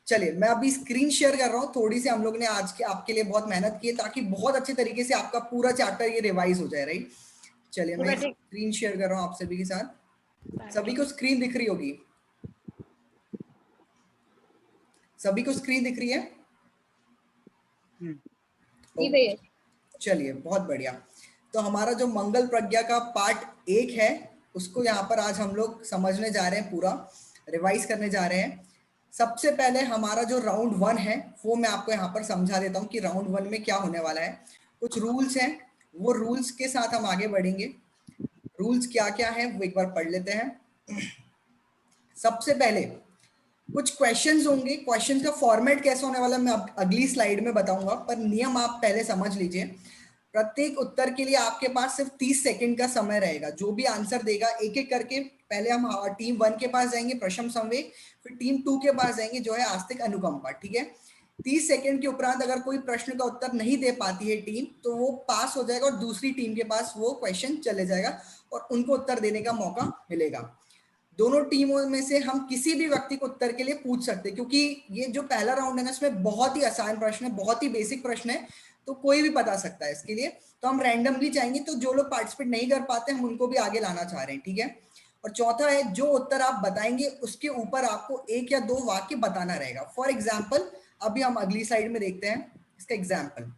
चलिए, मैं अभी स्क्रीन शेयर कर रहा हूँ। थोड़ी सी हम लोग ने आज के आपके लिए बहुत मेहनत की है ताकि बहुत अच्छे तरीके से आपका पूरा चैप्टर ये रिवाइज हो जाए, राइट। चलिए, मैं स्क्रीन शेयर कर रहा हूँ आप सभी के साथ। सभी को स्क्रीन दिख रही होगी? सभी को स्क्रीन दिख रही है? चलिए, बहुत बढ़िया। तो हमारा जो मंगल प्रज्ञा का पार्ट 1 है उसको यहाँ पर आज हम लोग समझने जा रहे हैं, पूरा रिवाइज करने जा रहे हैं। सबसे पहले हमारा जो राउंड 1 है वो मैं आपको यहाँ पर समझा देता हूँ कि राउंड 1 में क्या होने वाला है। कुछ रूल्स हैं, वो रूल्स के साथ हम आगे बढ़ेंगे। रूल्स क्या क्या है वो एक बार पढ़ लेते हैं। सबसे पहले कुछ क्वेश्चंस होंगे। क्वेश्चंस का फॉर्मेट कैसा होने वाला है मैं अगली स्लाइड में बताऊंगा, पर नियम आप पहले समझ लीजिए। प्रत्येक उत्तर के लिए आपके पास सिर्फ 30 सेकंड का समय रहेगा। जो भी आंसर देगा एक एक करके, पहले हम टीम 1 के पास जाएंगे प्रशम संवेग, फिर टीम 2 के पास जाएंगे जो है आस्तिक अनुकंपा, ठीक है। 30 सेकंड के उपरांत अगर कोई प्रश्न का उत्तर नहीं दे पाती है टीम तो वो पास हो जाएगा और दूसरी टीम के पास वो क्वेश्चन चले जाएगा और उनको उत्तर देने का मौका मिलेगा। दोनों टीमों में से हम किसी भी व्यक्ति को उत्तर के लिए पूछ सकते हैं, क्योंकि ये जो पहला राउंड है ना इसमें बहुत ही आसान प्रश्न है, बहुत ही बेसिक प्रश्न है, तो कोई भी बता सकता है इसके लिए। तो हम रैंडमली चाहेंगे, तो जो लोग पार्टिसिपेट नहीं कर पाते हम उनको भी आगे लाना चाह रहे हैं, ठीक है। और चौथा है, जो उत्तर आप बताएंगे उसके ऊपर आपको 1 या 2 वाक्य बताना रहेगा। फॉर एग्जाम्पल, अभी हम अगली साइड में देखते हैं इसका एग्जाम्पल।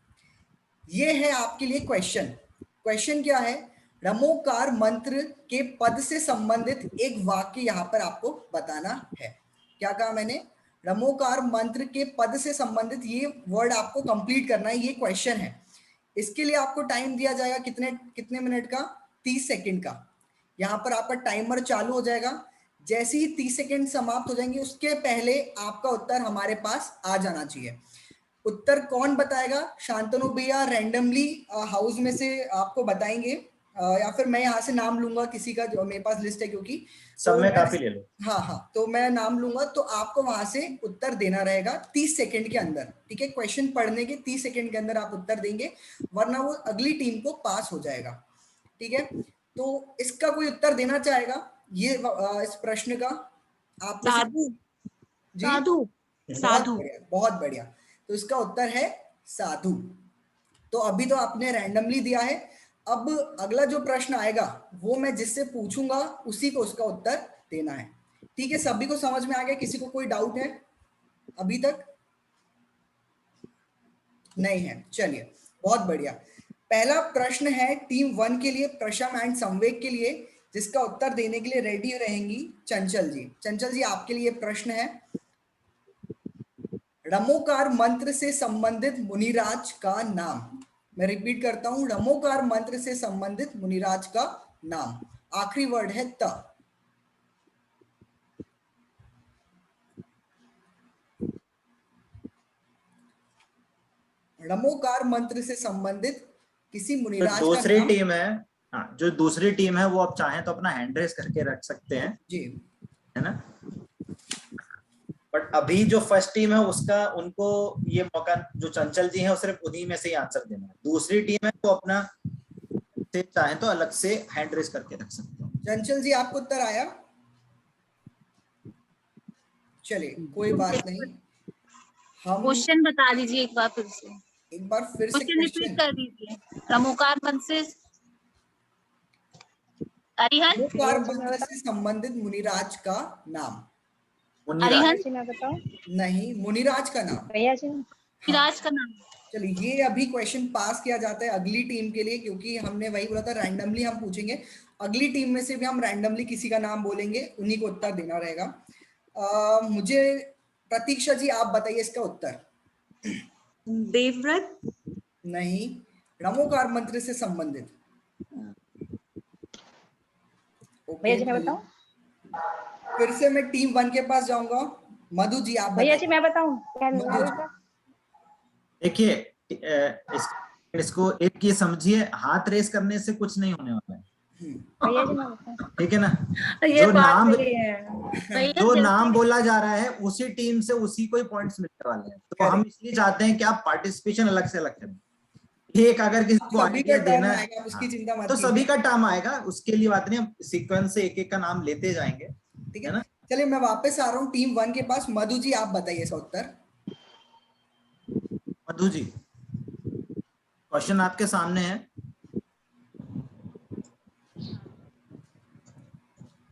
ये है आपके लिए क्वेश्चन। क्वेश्चन क्या है? रमोकार मंत्र के पद से संबंधित एक वाक्य यहाँ पर आपको बताना है। क्या कहा मैंने? रमोकार मंत्र के पद से संबंधित ये वर्ड आपको कंप्लीट करना है, ये क्वेश्चन है। इसके लिए आपको टाइम दिया जाएगा कितने मिनट का? 30 सेकंड का। यहाँ पर आपका टाइमर चालू हो जाएगा। जैसे ही 30 सेकंड समाप्त हो जाएंगे उसके पहले आपका उत्तर हमारे पास आ जाना चाहिए। उत्तर कौन बताएगा? शांतनु भैया रैंडमली हाउस में से आपको बताएंगे, या फिर मैं यहाँ से नाम लूंगा किसी का, जो मेरे पास लिस्ट है क्योंकि सब में काफी ले लो। हाँ, तो मैं नाम लूंगा तो आपको वहां से उत्तर देना रहेगा 30 सेकंड के अंदर, ठीक है। क्वेश्चन पढ़ने के 30 सेकंड के अंदर आप उत्तर देंगे, वरना वो अगली टीम को पास हो जाएगा, ठीक है। तो इसका कोई उत्तर देना चाहेगा ये इस प्रश्न का? आप साधु। जी, साधु। बहुत बढ़िया। तो इसका उत्तर है साधु। तो अभी तो आपने रैंडमली दिया है। अब अगला जो प्रश्न आएगा वो मैं जिससे पूछूंगा उसी को उसका उत्तर देना है, ठीक है। सभी को समझ में आ गया? किसी को कोई डाउट है अभी तक? नहीं है, चलिए बहुत बढ़िया। पहला प्रश्न है टीम 1 के लिए, प्रशम एंड संवेग के लिए, जिसका उत्तर देने के लिए रेडी रहेंगी चंचल जी। चंचल जी, आपके लिए प्रश्न है, रमोकार मंत्र से संबंधित मुनिराज का नाम। मैं रिपीट करता हूं, रमोकार मंत्र से संबंधित मुनिराज का नाम। आखिरी वर्ड है त। रमोकार मंत्र से संबंधित किसी मुनिराज का दूसरी नाम। टीम है, हाँ, जो दूसरी टीम है वो आप चाहें तो अपना हैंड रेस करके रख सकते हैं जी, है ना। बट अभी जो फर्स्ट टीम है उसका, उनको ये मौका, जो चंचल जी है वो सिर्फ उन्हीं में से ही आंसर देना है। दूसरी टीम है वो अपना से चाहे तो अलग से हैंड रेस करके रख सकते हो। चंचल जी आपको उत्तर आया? चलिए कोई बात नहीं, हम क्वेश्चन बता दीजिए एक बार फिर से। एक बार फिर से क्वेश्चन रिपीट कर दीजिए। रमोकार मंत्र से अरिहंत, रमोकार मंत्र से संबंधित मुनिराज का नाम। अरिहंत मैं बताऊं? नहीं, मुनिराज का नाम। भैया जी, मुनिराज का नाम। चलिए, ये अभी क्वेश्चन पास किया जाता है अगली टीम के लिए, क्योंकि हमने वही बोला था रैंडमली हम पूछेंगे। अगली टीम में से भी हम रैंडमली किसी का नाम बोलेंगे, उन्हीं को उत्तर देना रहेगा। मुझे प्रतीक्षा जी आप बताइए इसका उत्तर। देवव्रत। नहीं, रमोकार मंत्र से संबंधित। भैया जी मैं बताऊं? फिर से मैं टीम 1 के पास जाऊंगा। मधु जी आप भैया जी बताइए। मैं बताऊं? मधु जी। देखिए, इसको एक ये समझिए, हाथ रेस करने से कुछ नहीं होने वाला है। भैया जी मैं बताऊं? ठीक है ना। ये जो बात नाम सही है। जो नाम बोला जा रहा है उसी टीम से उसी को ही पॉइंट्स मिलने वाले हैं। तो हम इसलिए चाहते हैं कि आप पार्टिसिपेशन अलग से अलग करें। एक अगर किसी को सभी का आइडिया टर्न देना है, आएगा, उसकी हाँ, चिंता मत तो कीजिए। सभी का टर्म आएगा, उसके लिए बात नहीं, हम सीक्वेंस से एक एक का नाम लेते जाएंगे, ठीक है है ना। चलिए मैं वापस आ रहा हूँ टीम 1 के पास। मधु जी आप बताइए इसका उत्तर। मधु जी क्वेश्चन आपके सामने है।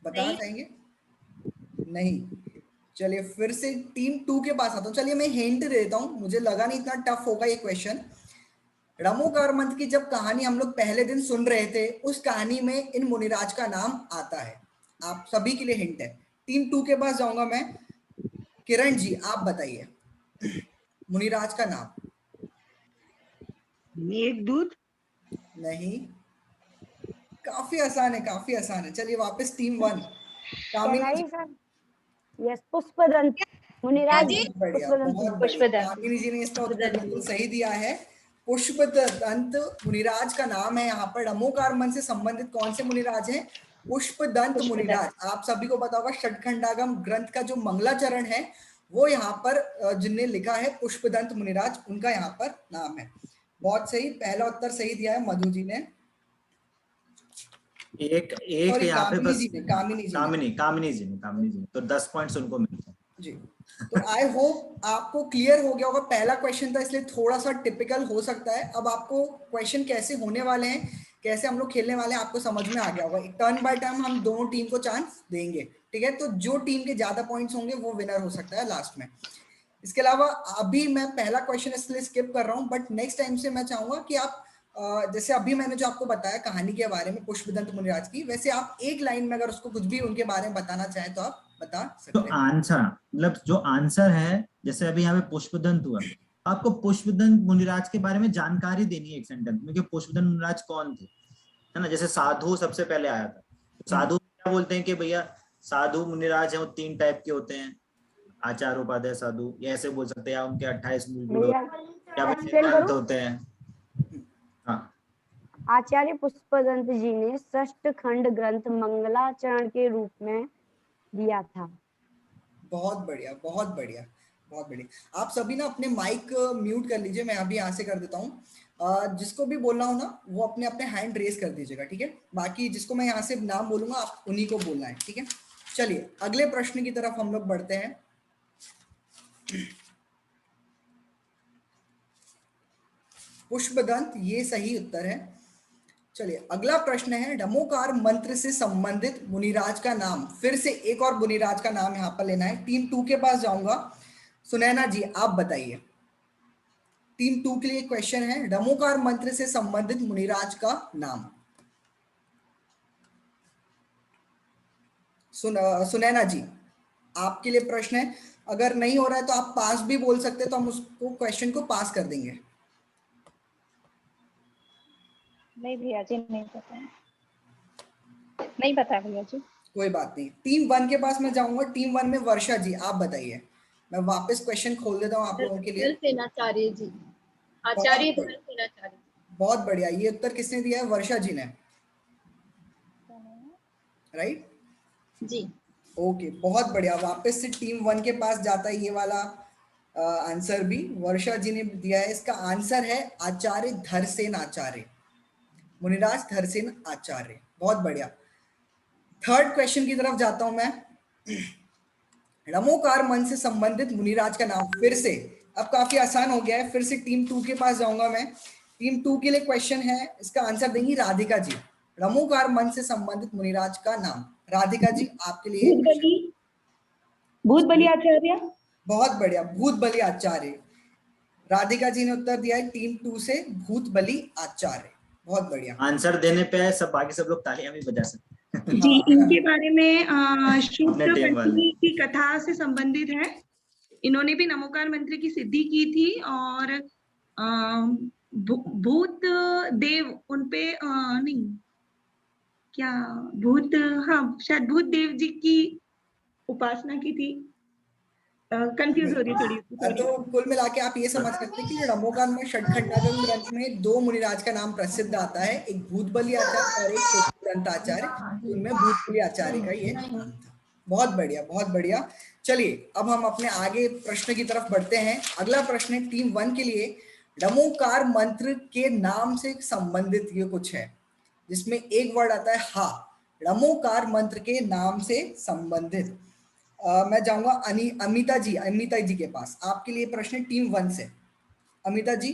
बताना चाहेंगे? नहीं। चलिए फिर से टीम 2 के पास आता हूँ। चलिए मैं हिंट दे देता हूँ, मुझे लगा नहीं इतना टफ होगा ये क्वेश्चन। रमोकार मंथ की जब कहानी हम लोग पहले दिन सुन रहे थे, उस कहानी में इन मुनिराज का नाम आता है। आप सभी के लिए हिंट है। टीम 2 के पास जाऊंगा मैं। किरण जी आप बताइए मुनिराज का नाम। मेघदूत। नहीं, काफी आसान है, काफी आसान है। चलिए वापस टीम 1। कामिनी जी। सर यस पुष्पदंत मुनिराज जी? बहुत बढ़िया, पुष्पदंत बहुत बढ़िया। पुष्पदंत। कामिनी जी ने इसका उत्तर बिल्कुल सही दिया है। पुष्पदंत मुनिराज का नाम है। यहाँ पर रमोकार मन से संबंधित कौन से मुनिराज हैं? पुष्पदंत मुनिराज। आप सभी को पता होगा षटखंडागम ग्रंथ का जो मंगलाचरण है वो यहाँ पर जिनने लिखा है पुष्पदंत मुनिराज, उनका यहाँ पर नाम है। बहुत सही, पहला उत्तर सही दिया है मधु जी ने। एक सॉरी यहाँ पे कामिनी बस जी ने, कामिनी जी ने। कामिनी जी ने, तो 10 पॉइंट्स उनको मिलते हैं जी। तो आई होप आपको क्लियर हो गया होगा। पहला क्वेश्चन था इसलिए थोड़ा सा टिपिकल हो सकता है। अब आपको क्वेश्चन कैसे होने वाले हैं, कैसे हम लोग खेलने वाले हैं, आपको समझ में आ गया होगा। टर्न बाय टर्न हम दोनों टीम को चांस देंगे, ठीक है। तो जो टीम के ज्यादा पॉइंट्स होंगे वो विनर हो सकता है लास्ट में। इसके अलावा अभी मैं पहला क्वेश्चन इसलिए स्किप कर रहा हूँ, बट नेक्स्ट टाइम से मैं चाहूंगा कि आप जैसे अभी मैंने जो आपको बताया कहानी के बारे में पुष्पदंत मुनिराज की, वैसे आप एक लाइन में अगर उसको कुछ भी उनके बारे में बताना चाहें तो आप बता सकते तो हैं। आंसर मतलब जो आंसर है, जैसे अभी यहाँ पे पुष्पदंत हुआ, आपको पुष्पदंत मुनिराज के बारे में जानकारी देनी है एक सेंटेंस में कि पुष्पदंत मुनिराज कौन थे, है ना। जैसे साधु सबसे पहले आया था, साधु क्या बोलते हैं कि भैया साधु मुनिराज है वो 3 टाइप के होते हैं, आचार्य उपाध्याय साधु, ये ऐसे बोल सकते हैं, या उनके 28 मूल गुण या वेदांत होते हैं। हाँ, आचार्य पुष्पदंत जी ने षष्ठ खंड ग्रंथ मंगलाचरण के रूप में दिया था। बहुत बढ़िया, बहुत बढ़िया, बहुत बढ़िया। आप सभी ना अपने माइक म्यूट कर लीजिए, मैं अभी यहाँ से कर देता हूँ। जिसको भी बोलना हो ना वो अपने अपने हैंड रेस कर दीजिएगा, ठीक है। बाकी जिसको मैं यहाँ से नाम बोलूंगा आप उन्हीं को बोलना है, ठीक है। चलिए अगले प्रश्न की तरफ हम लोग बढ़ते हैं। पुष्पदंत ये सही उत्तर है। चलिए अगला प्रश्न है, रमोकार मंत्र से संबंधित मुनिराज का नाम। फिर से एक और मुनिराज का नाम यहाँ पर लेना है। टीम 2 के पास जाऊंगा। सुनैना जी आप बताइए। टीम 2 के लिए क्वेश्चन है, रमोकार मंत्र से संबंधित मुनिराज का नाम। सुनैना जी आपके लिए प्रश्न है। अगर नहीं हो रहा है तो आप पास भी बोल सकते हैं, तो हम उसको क्वेश्चन को पास कर देंगे। नहीं भैया जी नहीं पता है, नहीं पता है भैया जी। कोई बात नहीं। टीम 1 के पास मैं जाऊंगा। टीम 1 में वर्षा जी आप बताइए। मैं वापस क्वेश्चन खोल देता हूँ आप लोगों के लिए। सेनाचार्य जी, आचार्य सेनाचार्य। बहुत बढ़िया, ये उत्तर किसने दिया है? वर्षा जी ने, राइट जी। ओके बहुत बढ़िया। वापस से टीम 1 के पास जाता है ये वाला आंसर भी। वर्षा जी ने दिया है। इसका आंसर है आचार्य धरसेन आचार्य, मुनिराज धरसेन आचार्य। बहुत बढ़िया। थर्ड क्वेश्चन की तरफ जाता हूं मैं। रमोकार मन से संबंधित मुनिराज का नाम। फिर से अब काफी आसान हो गया है। फिर से टीम 2 के पास जाऊंगा मैं। टीम 2 के लिए क्वेश्चन है, इसका आंसर देंगी राधिका जी। रमोकार मन से संबंधित मुनिराज का नाम। राधिका जी आपके लिए भूत बलि आचार्य। बहुत बढ़िया, भूत बलि आचार्य। राधिका जी ने उत्तर दिया है टीम 2 से, भूत बलि आचार्य। बहुत बढ़िया। आंसर देने पे सब बाकी सब लोग तालियां भी बजा सकते हैं। जी इनके बारे में अपने शुद्ध टीम वाले। पंचमी की कथा से संबंधित है। इन्होंने भी नमोकार मंत्र की सिद्धि की थी और भूत देव उनपे नहीं क्या भूत, हाँ शायद भूत देव जी की उपासना की थी। कंफ्यूज हो रही थोड़ी। तो कुल मिला के आप ये समझ सकते हैं कि रमोकार में षटखंडागम ग्रंथ में 2 मुनिराज का नाम प्रसिद्ध आता है, एक भूत बलि आचार्य और एक ग्रंथाचार्य, उनमें भूतपूर्व आचार्य का ये नाम था। बहुत बढ़िया, बहुत बढ़िया। चलिए अब हम अपने आगे प्रश्न की तरफ बढ़ते हैं। अगला प्रश्न है टीम 1 के लिए, रमोकार मंत्र के नाम से संबंधित ये कुछ है जिसमें एक वर्ड आता है हा। रमोकार मंत्र के नाम से संबंधित। मैं जाऊंगा अमिता जी के पास। आपके लिए प्रश्न है टीम 1 से। अमिता जी,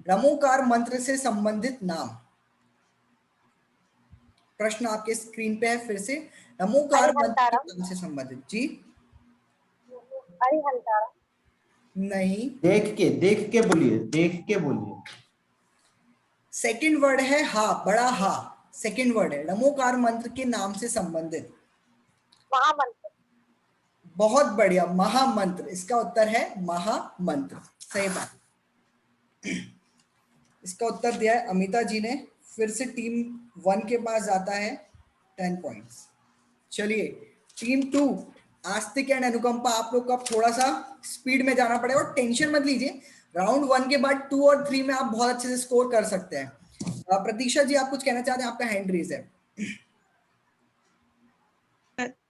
रमोकार मंत्र से संबंधित नाम। प्रश्न आपके स्क्रीन पे है फिर से। रमोकार मंत्र के नाम से संबंधित। जी अरिहंतारा। नहीं, देख के बोलिए, देख के बोलिए। सेकंड वर्ड है हा, बड़ा हा, सेकंड वर्ड है रमोकार मंत्र के नाम से संबंधित। महामंत्र। बहुत बढ़िया, महामंत्र। इसका उत्तर है महामंत्र। सही बात। इसका उत्तर दिया है अमिता जी ने। फिर से टीम 1 के पास जाता है 10 पॉइंट्स। चलिए टीम 2, आस्तिक एंड अनुकंपा, आप लोग को अब थोड़ा सा स्पीड में जाना पड़ेगा और टेंशन मत लीजिए। राउंड 1 के बाद 2 और 3 में आप बहुत अच्छे से स्कोर कर सकते हैं। प्रतीक्षा जी, आप कुछ कहना चाहते हैं? आपका हैंड रेज है।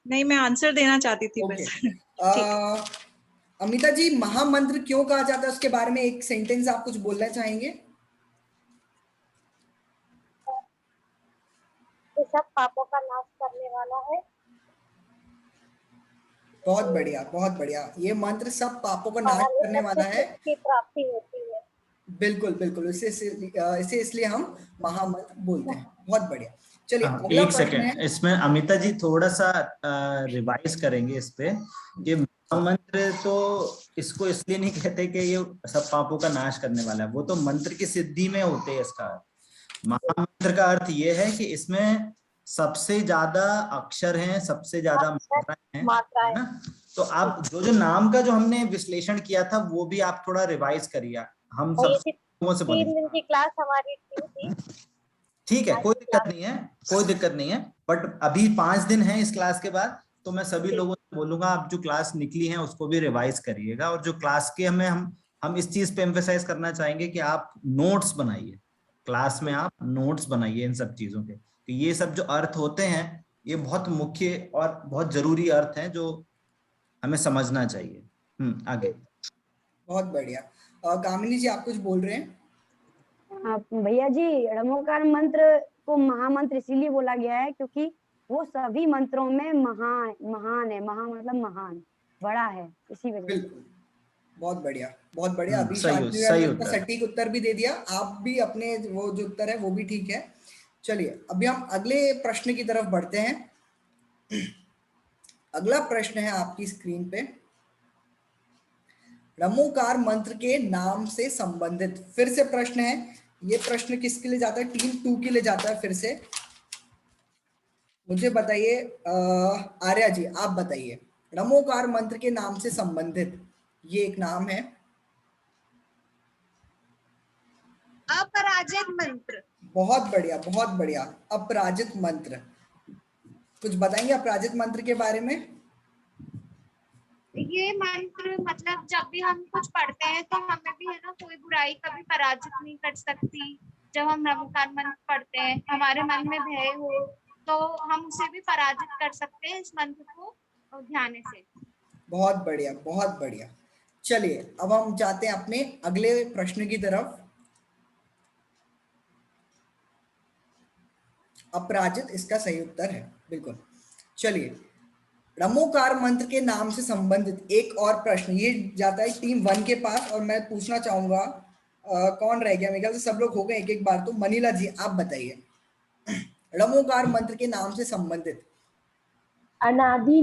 नहीं, मैं आंसर देना चाहती थी ओके। बस। अमिता जी, महामंत्र क्यों कहा जाता है उसके बारे में एक सेंटेंस आप कुछ बोलना चाहेंगे? सब पापों का नाश करने वाला है। बहुत बढ़िया, बहुत बढ़िया। ये मंत्र सब पापों का नाश करने वाला है, की प्राप्ति होती है। बिल्कुल बिल्कुल। इसे इसलिए हम महामंत्र बोलते हैं। बहुत बढ़िया। चलिए अगला एक प्रश्न सेकंड, है। इसमें अमिता जी थोड़ा सा रिवाइज करेंगे इस पे कि महामंत्र तो इसको इसलिए नहीं कहते कि ये सब पापों का नाश करने वाला है, वो तो मंत्र की सिद्धि में होते हैं। इसका महामंत्र का अर्थ ये है कि इसमें सबसे ज्यादा अक्षर हैं, सबसे ज्यादा मात्राएं हैं ना। तो आप जो नाम का जो हमने विश्लेषण किया था वो भी आप थोड़ा रिवाइज करिए। हम सब लोगों से 3 दिन की क्लास हमारी थी। ठीक है, कोई दिक्कत नहीं है, कोई दिक्कत नहीं है। बट अभी 5 दिन है इस क्लास के बाद, तो मैं सभी लोगों से बोलूंगा आप जो क्लास निकली है उसको भी रिवाइज करिएगा। और जो क्लास के हम इस चीज पे एम्फेसाइज करना चाहेंगे कि आप नोट्स बनाइए, क्लास में आप नोट्स बनाइए इन सब चीजों के। तो ये सब जो अर्थ होते हैं ये बहुत मुख्य और बहुत जरूरी अर्थ हैं जो हमें समझना चाहिए। आगे। बहुत बढ़िया। कामिनी जी, आप कुछ बोल रहे हैं? भैया जी, रमोकार मंत्र को महामंत्र इसीलिए बोला गया है क्योंकि वो सभी मंत्रों में महान है। महा मतलब महान, बड़ा है, इसी वजह से। बिल्कुल, बहुत बढ़िया, बहुत बढ़िया। अभी सही उत्तर, सटीक उत्तर भी दे दिया। आप भी अपने वो जो उत्तर है वो भी ठीक है। चलिए अभी हम अगले प्रश्न की तरफ बढ़ते हैं। अगला प्रश्न है आपकी स्क्रीन पे, रमोकार मंत्र के नाम से संबंधित। फिर से प्रश्न है, ये प्रश्न किसके लिए जाता है? टीम 2 के लिए जाता है। फिर से मुझे बताइए, आर्या जी आप बताइए, रमोकार मंत्र के नाम से संबंधित ये एक नाम है। अपराजित मंत्र। बहुत बढ़िया, बहुत बढ़िया। अपराजित मंत्र, कुछ बताएंगे अपराजित मंत्र के बारे में? ये मंत्र मतलब जब भी हम कुछ पढ़ते हैं तो हमें भी है ना कोई बुराई कभी पराजित नहीं कर सकती। जब हम रमोकार मंत्र पढ़ते हैं, हमारे मन में भय हो तो हम उसे भी पराजित कर सकते हैं इस मंत्र को ध्यान से। बहुत बढ़िया, बहुत बढ़िया। चलिए अब हम जाते हैं अपने अगले प्रश्न की तरफ। अपराजित इसका सही उत्तर है, बिल्कुल। चलिए रमोकार मंत्र के नाम से संबंधित एक और प्रश्न, ये जाता है टीम 1 के पास। और मैं पूछना चाहूंगा, कौन रह गया? मेरे ख्याल से सब लोग हो गए एक एक बार। तो मनीला जी आप बताइए, रमोकार मंत्र के नाम से संबंधित। अनादि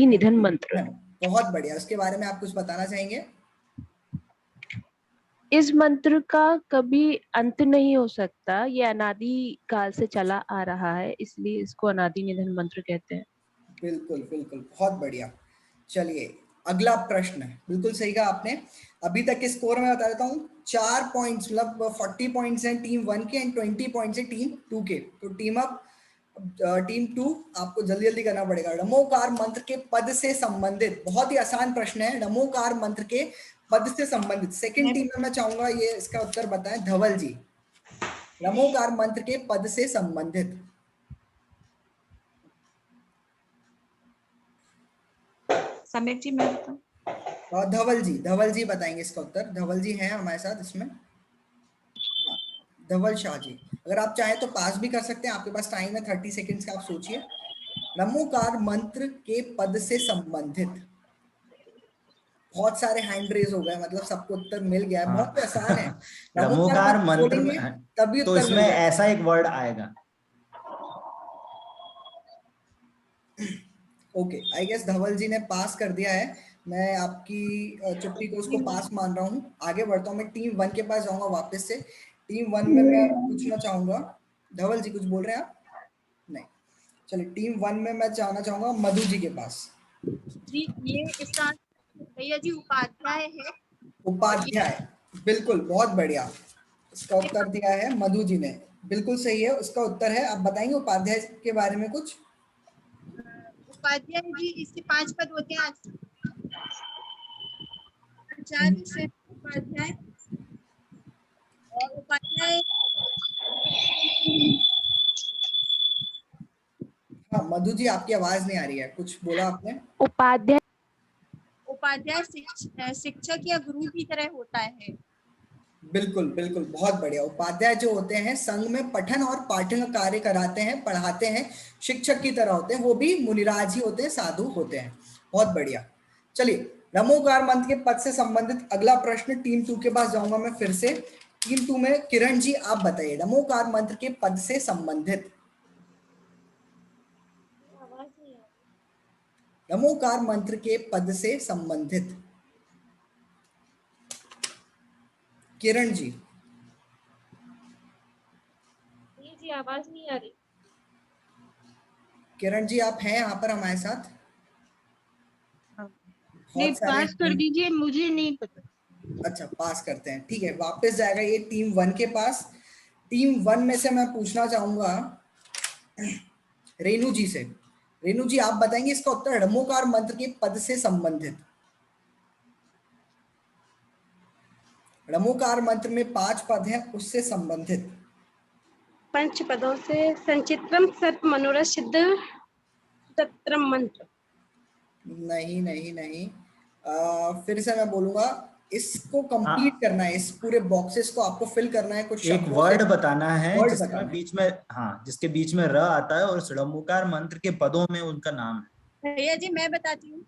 निधन मंत्र। बहुत बढ़िया। उसके बारे में आप कुछ बताना चाहेंगे? इस मंत्र का कभी अंत नहीं हो सकता, ये अनादि काल से चला आ रहा है, इसलिए इसको अनादि निधन मंत्र कहते हैं। बिल्कुल बिल्कुल, बहुत बढ़िया। चलिए अगला प्रश्न, बिल्कुल सही कहा आपने। अभी तक के स्कोर में बता देता हूँ, 4 पॉइंट्स मतलब 40 पॉइंट्स हैं टीम 1 के एंड 20 पॉइंट्स हैं टीम 2 के। तो टीम 2 आपको जल्दी जल्दी करना पड़ेगा। रमोकार मंत्र के पद से संबंधित, बहुत ही आसान प्रश्न है। रमोकार मंत्र के पद से संबंधित सेकंड टीम में मैं चाहूंगा ये इसका उत्तर बताएं। धवल जी, रमोकार मंत्र के पद से संबंधित। सम्यक जी मैं बताऊं? धवल जी बताएंगे इसका उत्तर। धवल जी हैं हमारे साथ इसमें। हाँ, धवल शाह जी, अगर आप चाहें तो पास भी कर सकते हैं, आपके पास टाइम है 30 सेकंड्स का, आप सोचिए। रमोकार मंत्र के पद से संबंधित। बहुत सारे हैंड रेज हो गए, मतलब सबको उत्तर मिल गया है। बहुत आसान है। रमोकार मंत्र बोलेंगे में तभी तो उत्तर इसमें मिल जाएगा। ऐसा एक वर्ड आएगा। ओके, आई गेस धवल जी ने पास कर दिया है। मैं आपकी चुप्पी को उसको पास मान रहा हूँ। आगे बढ़ता हूँ, मैं टीम 1 के पास जाऊंगा वापस से। टीम 1 में मैं पूछना चाहूंगा, धवल जी कुछ बोल रहे हैं आप? नहीं, चलिए टीम 1 में मैं जाना चाहूंगा मधु जी के पास। जी ये इसका भैया जी उपाध्याय है। उपाध्याय, बिल्कुल, बहुत बढ़िया। इसका उत्तर दिया है मधु जी ने, बिल्कुल सही है। उसका उत्तर है, आप बताएंगे उपाध्याय के बारे में कुछ? उपाध्याय जी इसके 5 पद होते हैं। आचार्य से उपाध्याय और उपाध्याय। हाँ मधु जी, आपकी आवाज नहीं आ रही है, कुछ बोला आपने? उपाध्याय शिक्षक या गुरु की तरह होता है। बिल्कुल बिल्कुल, बहुत बढ़िया। उपाध्याय जो होते हैं संघ में पठन और पाठन का कार्य कराते हैं, पढ़ाते हैं, शिक्षक की तरह होते हैं। वो भी मुनिराज ही होते हैं, साधु होते हैं। बहुत बढ़िया। चलिए, रमोकार मंत्र के पद से संबंधित अगला प्रश्न टीम 2 के पास जाऊंगा मैं फिर से। टीम 2 में किरण जी आप बताइए, रमोकार मंत्र के पद से संबंधित। रमोकार मंत्र के पद से संबंधित किरण जी। जी आवाज नहीं आ रही। किरण जी आप हैं यहाँ पर हमारे साथ? नहीं, पास कर दीजिए, मुझे नहीं पता। अच्छा, पास करते हैं, ठीक है। वापस जाएगा ये टीम 1 के पास। टीम 1 में से मैं पूछना चाहूंगा रेनू जी से। रेनू जी आप बताएंगे इसका उत्तर, रमोकार मंत्र के पद से संबंधित। रमोकार मंत्र में 5 पद हैं, उससे संबंधित। 5 पदों से संचित्रम सर्प मनोरथ सिद्ध तत्रम मंत्र। नहीं नहीं नहीं, फिर से मैं बोलूंगा, इसको कंप्लीट करना है, इस पूरे बॉक्सेस को आपको फिल करना है। कुछ एक वर्ड बताना है वर्ड जिसमें बताना बीच में, हाँ, जिसके बीच में र आता है और उस रमोकार मंत्र के पदों में उनका नाम है। भैया जी मैं बताती हूँ।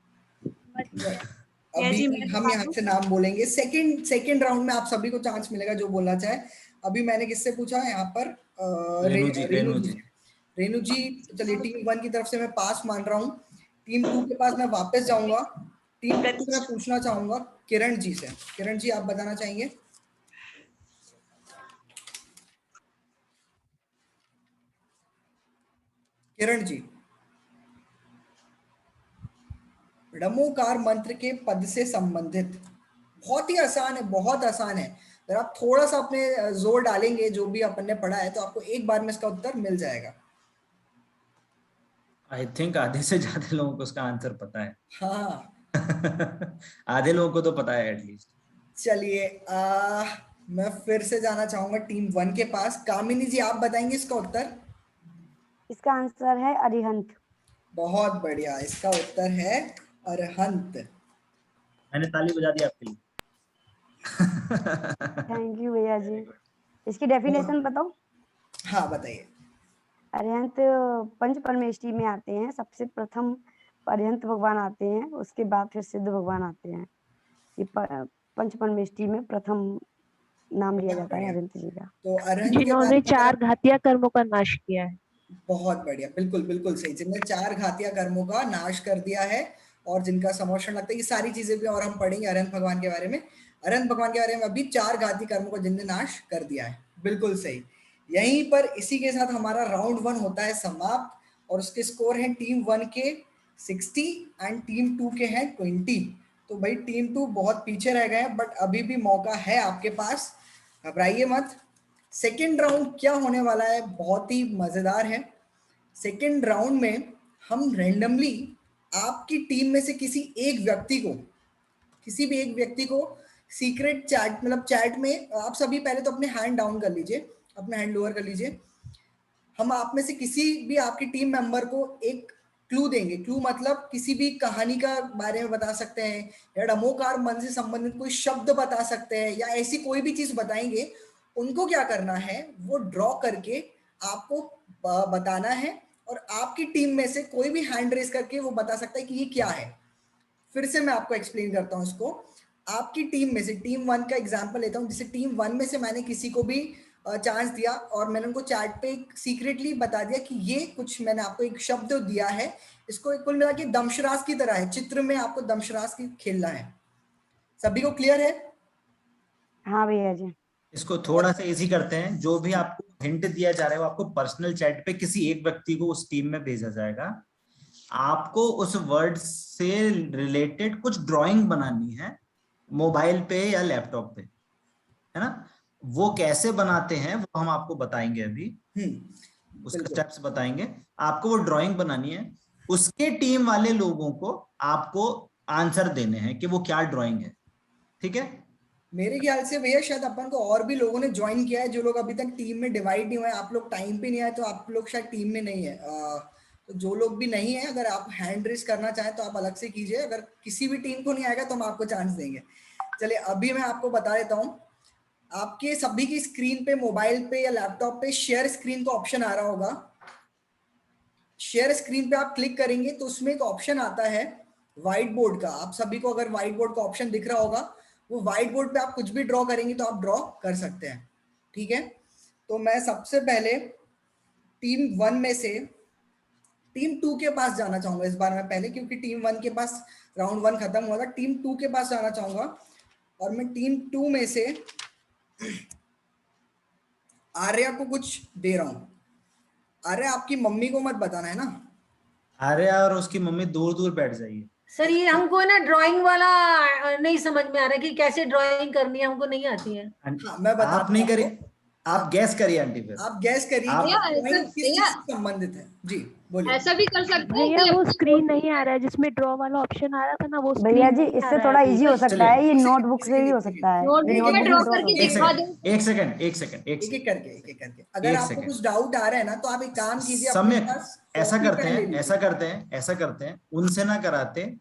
अभी हम यहाँ से नाम बोलेंगे। सेकंड राउंड में आप सभी को चांस मिलेगा जो बोलना चाहे। अभी मैंने किससे पूछा है यहाँ पर? रेनू जी। चलिए, टीम 1 की तरफ से मैं पास मान रहा हूँ। टीम 2 के पास मैं वापस जाऊंगा। टीम 2 से मैं पूछना चाहूंगा किरण जी से। किरण जी आप बताना चाहेंगे? किरण जी, रमोकार मंत्र के पद से संबंधित। बहुत ही आसान है, बहुत आसान है। अगर आप थोड़ा सा अपने जोर डालेंगे, जो भी अपन ने पढ़ा है, तो आपको एक बार में इसका उत्तर मिल जाएगा। आई थिंक आधे से ज्यादा लोगों को उसका आंसर पता है। हाँ आधे लोगों को तो पता है एटलीस्ट। चलिए, मैं फिर से जाना चाहूंगा टीम 1 के पास। कामिनी जी आप बताएंगे इसका उत्तर? इसका आंसर है अरिहंत। बहुत बढ़िया, इसका उत्तर है अरहंत। मैंने ताली बजा दी आपके लिए। थैंक यू भैया जी। इसकी डेफिनेशन बताओ? हाँ बताइए। अरिहंत पंच परमेष्टि में आते हैं। सबसे प्रथम अरिहंत भगवान आते हैं, उसके बाद फिर सिद्ध भगवान आते हैं। ये पंच परमेष्टि में प्रथम नाम लिया जाता है अरिहंत जी का। तो अरहंत जिन्होंने 4 घातिया कर्मों का नाश किया है। बहुत बढ़िया, बिल्कुल बिल्कुल सही। जिनने 4 घातिया कर्मों का नाश कर दिया है और जिनका समोषण लगता है, ये सारी चीजें भी और हम पढ़ेंगे अरहंत भगवान के बारे में। अरहंत भगवान के बारे में अभी 4 घाती कर्मों को जिनने नाश कर दिया है, बिल्कुल सही। यहीं पर इसी के साथ हमारा राउंड 1 होता है समाप्त। और उसके स्कोर हैं टीम 1 के 60 एंड टीम 2 के हैं 20। तो भाई टीम 2 बहुत पीछे रह गए हैं, बट अभी भी मौका है आपके पास, घबराइए मत। सेकेंड राउंड क्या होने वाला है, बहुत ही मजेदार है। सेकेंड राउंड में हम रैंडमली आपकी टीम में से किसी भी एक व्यक्ति को सीक्रेट चैट, मतलब चैट में, आप सभी पहले तो अपने हैंड डाउन कर लीजिए। अपना हैंड लोअर कर लीजिए। हम आप में से किसी भी आपकी टीम मेंबर को एक क्लू देंगे। क्लू मतलब किसी भी कहानी का बारे में बता सकते हैं, या डमोकार मन से संबंधित कोई शब्द बता सकते हैं, या ऐसी कोई भी चीज बताएंगे। उनको क्या करना है, वो ड्रॉ करके आपको बताना है, और आपकी टीम में से कोई भी हैंड रेस करके वो बता सकता है कि ये क्या है। फिर से मैं आपको एक्सप्लेन करता हूँ इसको। आपकी टीम में से, टीम 1 का एग्जांपल लेता हूँ, जैसे टीम 1 में से मैंने किसी को भी चांस दिया और मैंने उनको चैट पे सीक्रेटली बता दिया कि ये कुछ, मैंने आपको एक शब्द दिया है, इसको कुल मिला के दमशरास की तरह है, चित्र में आपको दमशरास की खेलना है। सभी को क्लियर है? हाँ भैया जी। इसको थोड़ा सा इजी करते हैं। जो भी आपको हिंट दिया जा रहा है वो आपको पर्सनल चैट पे किसी एक व्यक्ति को उस टीम में भेजा जाएगा। आपको उस वर्ड से रिलेटेड कुछ ड्राइंग बनानी है मोबाइल पे या लैपटॉप पे, है ना। वो कैसे बनाते हैं वो हम आपको बताएंगे अभी, उसका स्टेप्स बताएंगे। आपको वो ड्राइंग बनानी है, उसके टीम वाले लोगों को आपको आंसर देने हैं कि वो क्या ड्राइंग है, ठीक है। मेरे ख्याल से भैया शायद अपन को और भी लोगों ने ज्वाइन किया है, जो लोग अभी तक टीम में डिवाइड नहीं हुए। आप लोग टाइम पे नहीं आए तो आप लोग शायद टीम में नहीं है। तो जो लोग भी नहीं है, अगर आप हैंड रेस करना चाहें तो आप अलग से कीजिए। अगर किसी भी टीम को नहीं आएगा तो हम आपको चांस देंगे। चलिए अभी मैं आपको बता देता हूँ। आपके सभी की स्क्रीन पे, मोबाइल पे या लैपटॉप पे शेयर स्क्रीन का ऑप्शन आ रहा होगा। शेयर स्क्रीन पे आप क्लिक करेंगे तो उसमें एक ऑप्शन आता है व्हाइट बोर्ड का। आप सभी को अगर व्हाइट बोर्ड का ऑप्शन दिख रहा होगा, वो व्हाइट बोर्ड पे आप कुछ भी ड्रॉ करेंगे तो आप ड्रॉ कर सकते हैं, ठीक है। तो मैं सबसे पहले टीम 1 में से टीम 2 के पास जाना चाहूंगा इस बार मैं पहले, क्योंकि टीम 1 के पास राउंड 1 खत्म हुआ था। टीम 2 के पास जाना चाहूंगा और मैं टीम 2 में से आर्या को कुछ दे रहा हूं। आर्या, आपकी मम्मी को मत बताना है ना। आर्या और उसकी मम्मी दूर दूर बैठ जाइए। सर ये हमको ना ड्राइंग वाला नहीं समझ में आ रहा है कि कैसे ड्राइंग करनी है, हमको नहीं आती है। हाँ, मैं बता आप नहीं करिए, आप गैस करिए आंटी। फिर आप गैस करिए ड्राइंग किस चीज से संबंधित है। जी बोलिए। ऐसा भी कर सकते हैं भैया कि वो स्क्रीन नहीं आ रहा है जिसमें ड्रॉ वाला ऑप्शन आ रहा था ना, वो भैया स्क्रीन जी नहीं आ इससे रहा थोड़ा है इजी हो सकता है, ये नोटबुक से भी हो सकता है। नोटबुक में नोटबुक ड्रॉ में करके एक दिखा सेकंड, दो। एक सेकंड, एक सेकंड, एक एक सेकंड, एक करके अगर एक आपको सेकंड। कुछ डाउट आ रहा है ना तो आप एक काम कीजिए, अपने सम्यक, पास ऐसा कॉपी करते पेन ले हैं, लीजिए। ऐसा करते हैं, ऐसा करते हैं, उनसे ना कराते,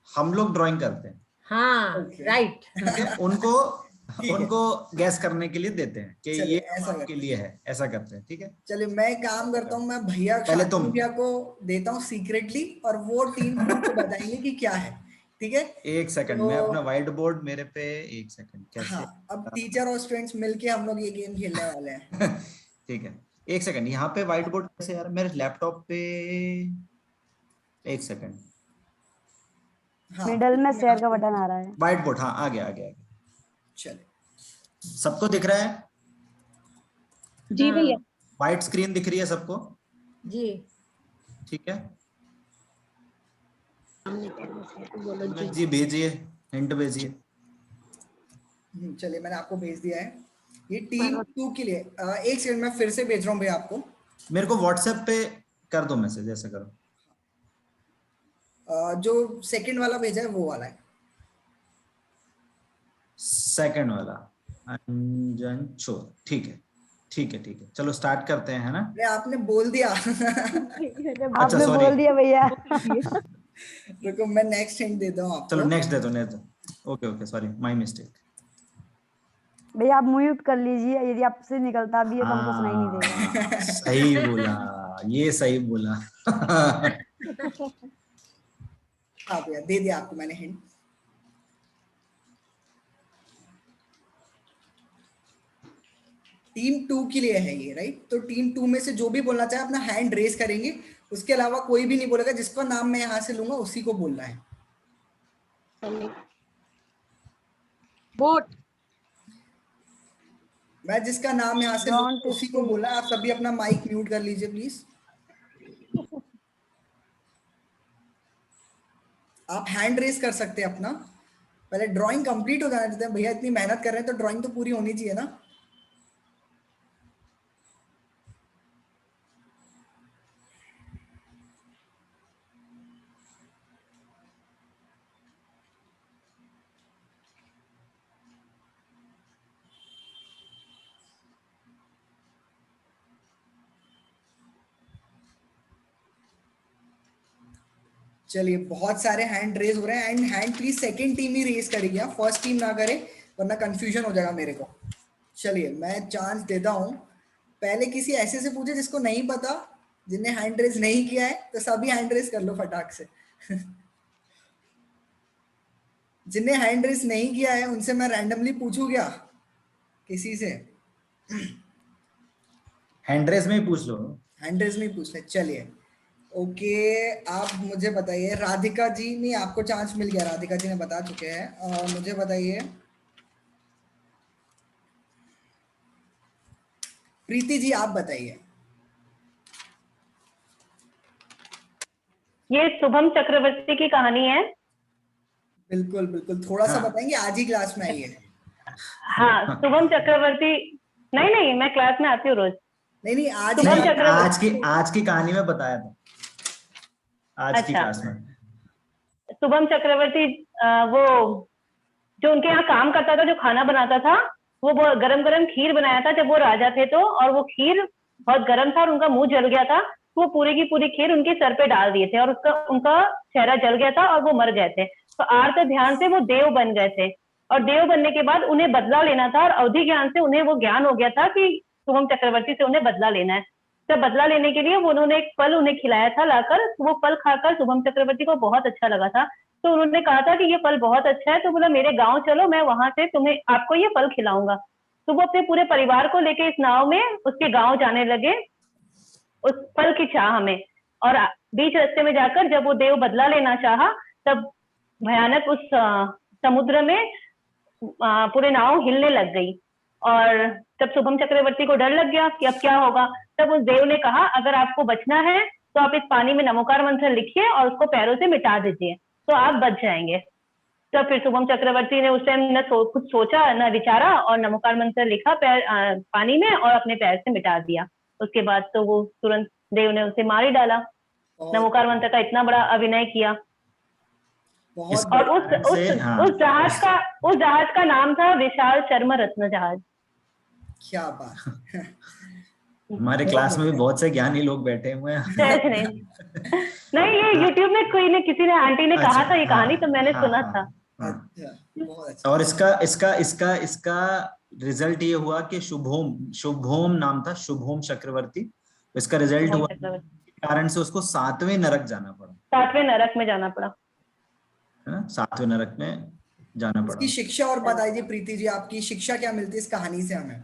हम लोग ड्राइंग करते हैं। हाँ राइट। ठीक है, उनको ठीक है, उनको गैस करने के लिए देते हैं कि चलिए ये ऐसा आपके करते लिए है, ऐसा करते हैं, ठीक है। चलिए मैं एक काम करता हूँ, मैं भैया पहले तुम। शांति भैया को देता हूँ सीक्रेटली, और वो टीम को बताएंगे कि क्या है, ठीक है। एक सेकंड, तो मैं अपना व्हाइट बोर्ड मेरे पे, एक सेकंड, हाँ, कैसे अब टीचर और स्टूडेंट्स मिलके हम लोग ये गेम खेलने वाले हैं। ठीक है, एक सेकंड। यहाँ पे व्हाइट बोर्ड कैसे यार, मेरे लैपटॉप पे, एक सेकंड। हाँ, मिडल में शेयर का बटन आ रहा है। व्हाइट बोर्ड, हाँ आ गया, आ गया, आ गया। चलिए सबको दिख रहा है? जी भैया। व्हाइट स्क्रीन दिख रही है सबको? जी ठीक है, बोलो जी भेजिए, हिंट भेजिए। चलिए मैंने आपको भेज दिया है ये टीम 2 के लिए। एक सेकंड मैं फिर से भेज रहा हूँ भैया आपको। मेरे को व्हाट्सएप पे कर दो मैसेज, ऐसा करो। जो सेकंड वाला भेजा है वो वाला है। सेकंड वाला अंजन चोर, ठीक है, ठीक है, ठीक है, चलो स्टार्ट करते हैं, है ना। अरे आपने बोल दिया। अच्छा आपने सॉरी, बोल दिया भैया। रुको मैं नेक्स्ट हिंट देता हूँ आपको। चलो नेक्स्ट दे दो, नेक्स्ट दो। Okay okay, sorry, my mistake. भैया आप म्यूट कर लीजिए, यदि आपसे निकलता भी है तो हमको सुनाई नहीं देगा। सही बोला, ये सही बोला। हाँ भैया दे दिया आपको मैंने हिंट। टीम 2 के लिए है ये, राइट। तो टीम 2 में से जो भी बोलना चाहे अपना हैंड रेस करेंगे, उसके अलावा कोई भी नहीं बोलेगा। जिसका नाम मैं यहाँ से लूंगा उसी को बोलना है। बोट। मैं जिसका नाम यहाँ से लूंगा उसी को बोलना है। आप सभी अपना माइक म्यूट कर लीजिए प्लीज। आप हैंड रेस कर सकते हैं अपना। पहले ड्राइंग कंप्लीट हो जाना देते हैं भैया, इतनी मेहनत कर रहे हैं तो ड्राइंग तो पूरी होनी चाहिए ना। चलिए, बहुत सारे हैंड रेज हो रहे हैं, and hand please second team ही रेज करेगी, फर्स्ट टीम ना करे वरना कंफ्यूजन हो जाएगा मेरे को। चलिए मैं चांस देता हूँ, पहले किसी ऐसे से पूछे जिसको नहीं पता, जिन्हें हैंड रेज नहीं किया है तो सभी हैंड रेज कर लो फटाक से। जिन्हें हैंड रेज नहीं किया है उनसे मैं रैंडमली पूछूं क्या किसी से? हैंड रेस में ही पूछ लो। हैंड रेज में ही पूछ ले, चलिए ओके। आप मुझे बताइए, राधिका जी, नहीं आपको चांस मिल गया, राधिका जी ने बता चुके हैं। मुझे बताइए प्रीति जी, आप बताइए। ये शुभम चक्रवर्ती की कहानी है। बिल्कुल बिल्कुल, थोड़ा सा बताएंगे, आज ही क्लास में आई है। हाँ, शुभम चक्रवर्ती। नहीं, मैं क्लास में आती हूँ रोज। नहीं, आज की कहानी में बताया था, आज की क्लास में। शुभम चक्रवर्ती वो जो उनके यहाँ काम करता था, जो खाना बनाता था, वो गरम गरम खीर बनाया था जब वो राजा थे तो, और वो खीर बहुत गर्म था और उनका मुंह जल गया था। वो पूरी की पूरी खीर उनके सर पे डाल दिए थे और उनका चेहरा जल गया था और वो मर गए थे। तो आर्त ध्यान से वो देव बन गए थे, और देव बनने के बाद उन्हें बदला लेना था, और अवधि ज्ञान से उन्हें वो ज्ञान हो गया था कि शुभम चक्रवर्ती से उन्हें बदला लेना है। तो बदला लेने के लिए उन्होंने एक फल उन्हें खिलाया था लाकर, वो फल खाकर शुभम चक्रवर्ती को बहुत अच्छा लगा था। तो उन्होंने कहा था कि ये फल बहुत अच्छा है, तो बोला मेरे गांव चलो, मैं वहां से आपको ये फल खिलाऊंगा। तो वो अपने पूरे परिवार को लेके इस नाव में उसके गांव जाने लगे उस फल की चाह में। और बीच रास्ते में जाकर जब वो देव बदला लेना चाहा, तब भयानक उस समुद्र में पूरे नाव हिलने लग गई। और तब शुभम चक्रवर्ती को डर लग गया कि अब क्या होगा। तब उस देव ने कहा, अगर आपको बचना है तो आप इस पानी में नमोकार मंत्र लिखिए और उसको पैरों से मिटा दीजिए, तो आप बच जाएंगे। तब फिर शुभम चक्रवर्ती ने उस टाइम कुछ सोचा न विचारा, और नमोकार मंत्र लिखा पानी में और अपने पैर से मिटा दिया। उसके बाद तो वो तुरंत देव ने उसे मार ही डाला। नमोकार मंत्र का इतना बड़ा अभिनय किया। और उस जहाज का नाम था विशाल चर्म रत्न जहाज। क्या बात। हमारे क्लास में भी बहुत से ज्ञानी लोग बैठे हुए हैं। नहीं, ये YouTube में किसी ने आंटी ने कहा था ये कहानी, तो मैंने सुना था। और इसका रिजल्ट ये हुआ कि शुभोम नाम था, शुभोम चक्रवर्ती। इसका रिजल्ट हुआ कारण से उसको 7वें नरक जाना पड़ा। 7वें नरक में जाना पड़ा, 7वें नरक में जाना पड़ा। इसकी शिक्षा और बताइए प्रीति जी, आपकी शिक्षा क्या मिलती है इस कहानी से हमें?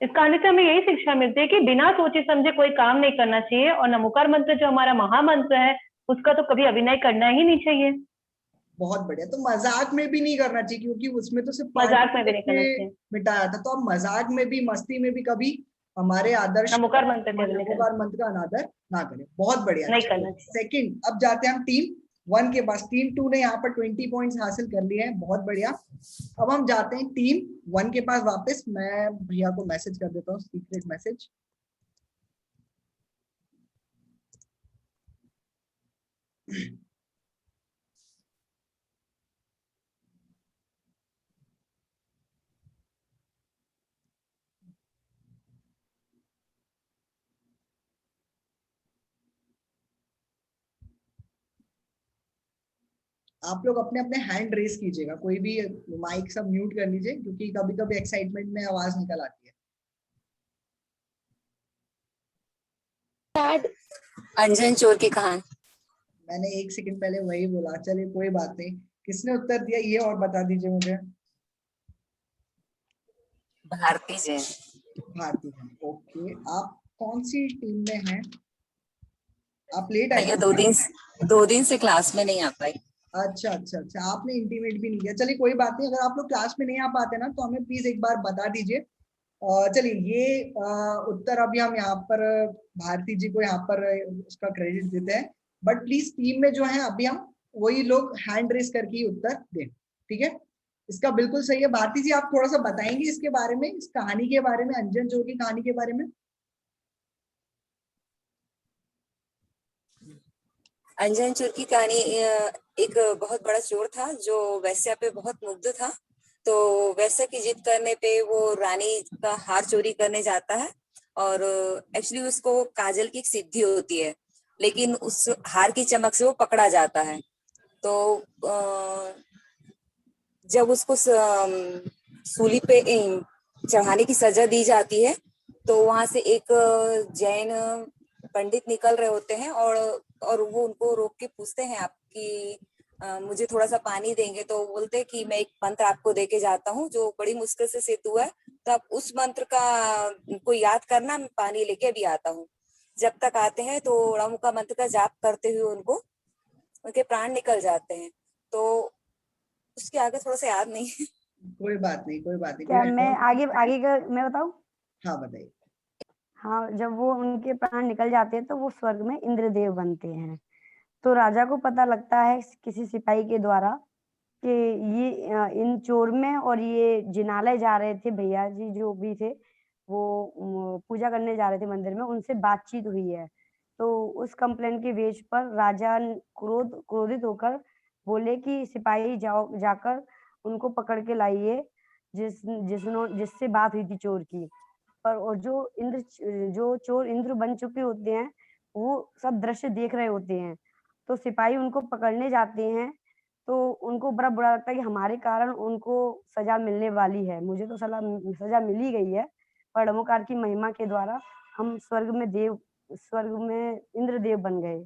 इस कहानी से हमें यही शिक्षा मिलती है कि बिना सोचे समझे कोई काम नहीं करना चाहिए, और नमोकार मंत्र जो हमारा महामंत्र है उसका तो कभी अभिनय करना ही नहीं चाहिए। बहुत बढ़िया। तो मजाक में भी नहीं करना चाहिए, क्योंकि उसमें तो सिर्फ मजाक में भी नहीं करना चाहिए, मिटाया था। तो अब मजाक में भी, मस्ती में भी कभी हमारे आदर्श नमोकार मंत्र का अनादर ना करें। बहुत बढ़िया, नहीं करना चाहिए। सेकंड, अब जाते हैं हम टीम 1 के पास। टीम 2 ने यहाँ पर 20 पॉइंट्स हासिल कर लिए हैं, बहुत बढ़िया। अब हम जाते हैं टीम 1 के पास वापस। मैं भैया को मैसेज कर देता हूँ, सीक्रेट मैसेज। आप लोग अपने अपने हैंड रेस कीजिएगा, कोई भी माइक सब म्यूट कर लीजिए, क्योंकि कभी कभी एक्साइटमेंट में आवाज निकल आती है। अंजन चोर की कहानी। मैंने 1 सेकंड पहले वही बोला। चलिए कोई बात नहीं। किसने उत्तर दिया ये और बता दीजिए मुझे। भारती जैन। भारती जैन, ओके। आप कौन सी टीम में हैं? आप लेट आए? 2 दिन से क्लास में नहीं आ पाई। अच्छा, आपने इंटीमेट भी नहीं किया। चलिए कोई बात नहीं, अगर आप लोग क्लास में नहीं आ पाते ना तो हमें प्लीज एक बार बता दीजिए। चलिए ये उत्तर अभी हम यहाँ पर भारती जी को यहाँ पर उसका क्रेडिट देते हैं, बट प्लीज टीम में जो है अभी हम वही लोग हैंड रेस करके ही उत्तर दें, ठीक है? इसका बिल्कुल सही है। भारती जी, आप थोड़ा सा बताएंगे इसके बारे में, इस कहानी के बारे में, अंजन चोर की कहानी के बारे में? अंजन चोर की कहानी, एक बहुत बड़ा चोर था जो वैश्या पे बहुत मुग्ध था। तो वैश्या की जिद करने पे वो रानी का हार चोरी करने जाता है, और एक्चुअली उसको काजल की एक सिद्धि होती है, लेकिन उस हार की चमक से वो पकड़ा जाता है। तो जब उसको सूली पे चढ़ाने की सजा दी जाती है तो वहां से एक जैन पंडित निकल रहे होते हैं और वो उनको रोक के पूछते हैं आपकी मुझे थोड़ा सा पानी देंगे? तो वो बोलते हैं कि मैं एक मंत्र आपको दे के जाता हूँ जो बड़ी मुश्किल से सिद्ध हुआ है, तो आप उस मंत्र का को याद करना, मैं पानी लेके अभी आता हूँ। जब तक आते हैं तो रमुका मंत्र का जाप करते हुए उनके प्राण निकल जाते हैं। तो उसके आगे थोड़ा सा याद नहीं है। कोई बात नहीं, कोई बात नहीं। क्या मैं आगे का मैं बताऊं? हाँ बताइए। हाँ, जब वो उनके प्राण निकल जाते हैं तो वो स्वर्ग में इंद्रदेव बनते हैं। तो राजा को पता लगता है किसी सिपाही के द्वारा कि ये इन चोर में और ये जिनालय जा रहे थे, भैया जी जो भी थे वो पूजा करने जा रहे थे मंदिर में, उनसे बातचीत हुई है। तो उस कंप्लेन के बेस पर राजा क्रोधित होकर बोले कि सिपाही जाकर उनको पकड़ के लाइए जिससे बात हुई थी चोर की। पर और जो चोर इंद्र बन चुके होते हैं वो सब दृश्य देख रहे होते हैं। तो सिपाही उनको पकड़ने जाते हैं तो उनको बड़ा बुरा लगता है कि हमारे कारण उनको सजा मिलने वाली है। मुझे तो सजा मिल ही गई है, पर रमुकार की महिमा के द्वारा हम स्वर्ग में इंद्रदेव बन गए।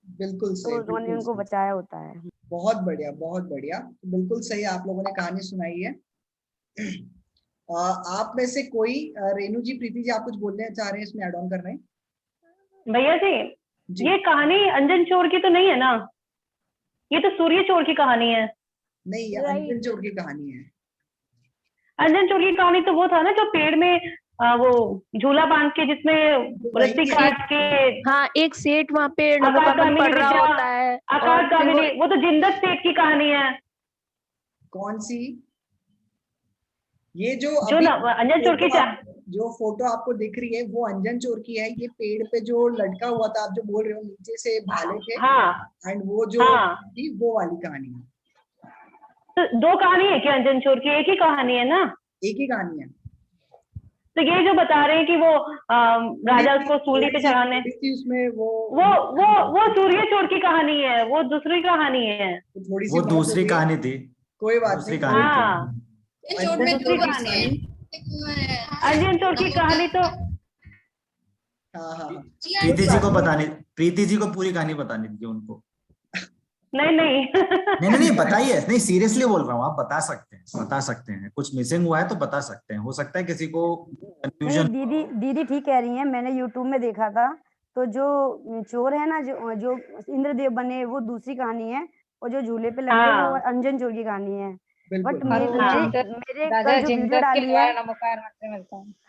बिल्कुल सही, तो उन्होंने उनको बचाया होता है। बहुत बढ़िया, बहुत बढ़िया। बिल्कुल सही आप लोगों ने कहानी सुनाई है। आप में से कोई, रेनू जी, प्रीति जी, आप कुछ बोलना चाह रहे हैं, इसमें ऐड ऑन कर रहे हैं? भैया जी, ये कहानी अंजन चोर की तो नहीं है ना? ये तो सूर्य चोर की कहानी है। नहीं, ये अंजन चोर की कहानी है। अंजन चोर की कहानी तो वो था ना जो पेड़ में वो झूला बांध के जिसमें रस्सी काट के, हाँ, एक सेठ वहाँ पे नमोकामन पढ़ रहा होता है। आकाशगामिनी, वो तो जिंदत सेठ की कहानी है। कौन सी? ये जो अंजन चोर की जो फोटो आपको दिख रही है वो अंजन चोर की है। ये पेड़ पे जो लटका हुआ था, आप जो बोल रहे हो नीचे से भाले थे, एंड वो जो थी वो वाली कहानी है। तो दो कहानी है क्या अंजन चोर की? एक ही कहानी है ना? एक ही कहानी है। तो ये जो बता रहे हैं कि वो राजा उसको सूली पे चढ़ाने, उसमें वो सूर्य चोर की कहानी है, वो दूसरी कहानी है। थोड़ी सी वो दूसरी कहानी थी। कोई बात नहीं। दूसरी कहानी है अंजन चोर की कहानी। तो प्रीति जी को बतानी, प्रीति जी को पूरी कहानी बतानी थी उनको। नहीं बताइए, नहीं सीरियसली बोल रहा हूँ, आप बता सकते हैं। कुछ मिसिंग हुआ है तो बता सकते हैं, हो सकता है किसी को कंफ्यूजन। दीदी ठीक कह रही हैं, मैंने यूट्यूब में देखा था। तो जो चोर है ना, जो इंद्रदेव बने, वो दूसरी कहानी है, और जो झूले पे लगे वो अंजन चोर की कहानी है। बट मेरे कल जो वीडियो डाली है,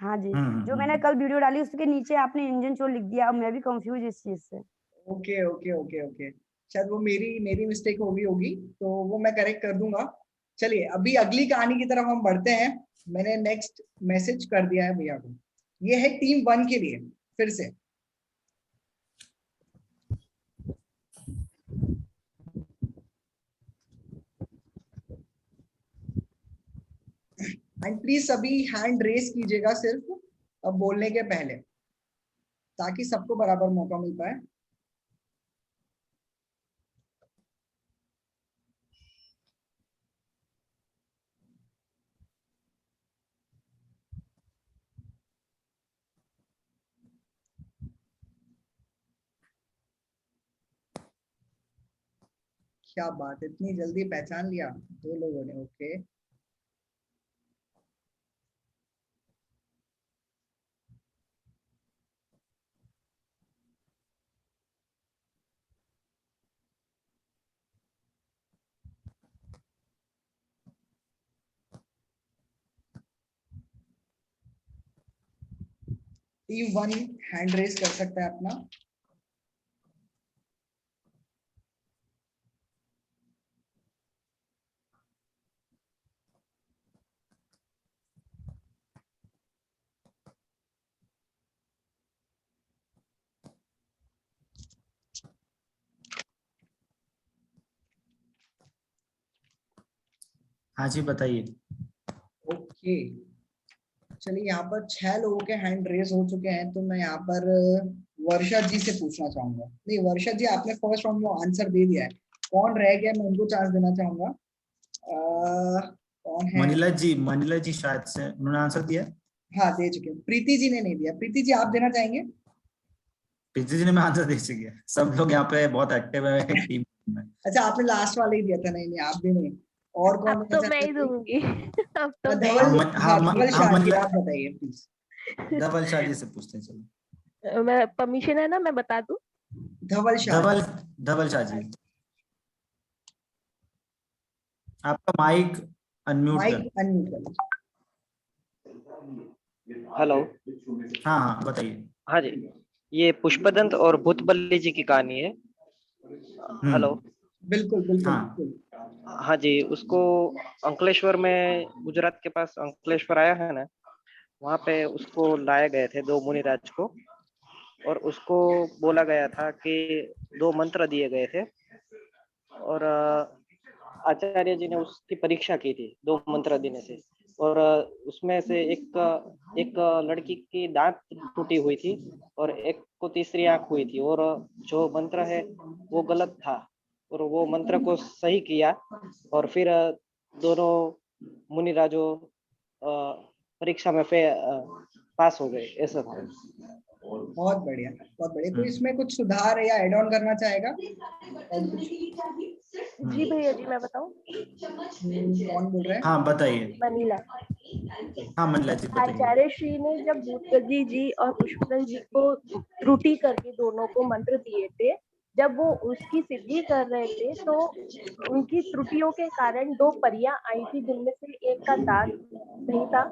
हाँ जी, जो मैंने कल वीडियो डाली उसके नीचे आपने अंजन चोर लिख दिया। अब मैं भी कंफ्यूज इस चीज से। ओके, शायद वो मेरी मिस्टेक होगी, तो वो मैं करेक्ट कर दूंगा। चलिए अभी अगली कहानी की तरफ हम बढ़ते हैं। मैंने नेक्स्ट मैसेज कर दिया है भैया को। ये है टीम 1 के लिए। फिर से एंड प्लीज सभी हैंड रेस कीजिएगा सिर्फ अब बोलने के पहले, ताकि सबको बराबर मौका मिल पाए। क्या बात, इतनी जल्दी पहचान लिया 2 लोगों ने। ओके, टीम 1 हैंड रेस कर सकता है अपना। हाँ जी बताइए। ओके, चलिए यहाँ पर 6 लोगों के हैंड रेस हो चुके हैं, तो मैं यहाँ पर वर्षा जी से पूछना चाहूंगा। नहीं वर्षा जी आपने फर्स्ट राउंड में आंसर दे दिया है, कौन रह गया मैं उनको चांस देना चाहूंगा। कौन है? मनीला जी शायद से उन्होंने आंसर दिया। हाँ दे चुके हैं। प्रीति जी ने नहीं दिया। प्रीति जी आप देना चाहेंगे? प्रीति जी ने मैं आंसर दे चुकी है। सब लोग यहाँ पे बहुत एक्टिव है टीम में। अच्छा आपने लास्ट वाले ही दिया था। नहीं नहीं आप भी नहीं। और कौन अब तो मैं ही दूंगी। अब तो मैं ही धवल, दूंगी। हाँ धवल शाह जी आप बताइए प्लीज। धवल शाह जी से पूछते हैं, चलो। मैं परमिशन है ना, मैं बता दूं? धवल शाह जी आपका माइक अनम्यूट कर। माइक अनम्यूट कर। हेलो। हाँ बताइए। हाँ जी, ये पुष्पदंत और भूतबल्ली जी की कहानी है। हेलो। बिल्कुल बिल्कुल हाँ। बिल्कुल। हाँ जी, उसको अंकलेश्वर में, गुजरात के पास अंकलेश्वर आया है ना, वहाँ पे उसको लाए गए थे 2 मुनिराज को, और उसको बोला गया था कि 2 मंत्र दिए गए थे, और आचार्य जी ने उसकी परीक्षा की थी 2 मंत्र देने से, और उसमें से एक लड़की की दांत टूटी हुई थी और एक को तीसरी आंख हुई थी, और जो मंत्र है वो गलत था, और वो मंत्र को सही किया, और फिर दोनों मुनिराजो परीक्षा में पास हो गए। ऐसा था। बहुत बढ़िया बहुत बढ़िया। कोई इसमें कुछ सुधार या एड ऑन करना चाहेगा? जी भैया जी मैं बताऊं? कौन बोल रहा है? हाँ बताइए। मनीला। हाँ मनीला जी बताइए। आचार्य श्री ने जब भूतबल्ली जी और पुष्पदंत जी को त्रुटि करके दोनों को मंत्र दिए थे, जब वो उसकी सिद्धि कर रहे थे तो उनकी त्रुटियों के कारण 2 परियां आई थी, जिनमें से एक का दांत नहीं था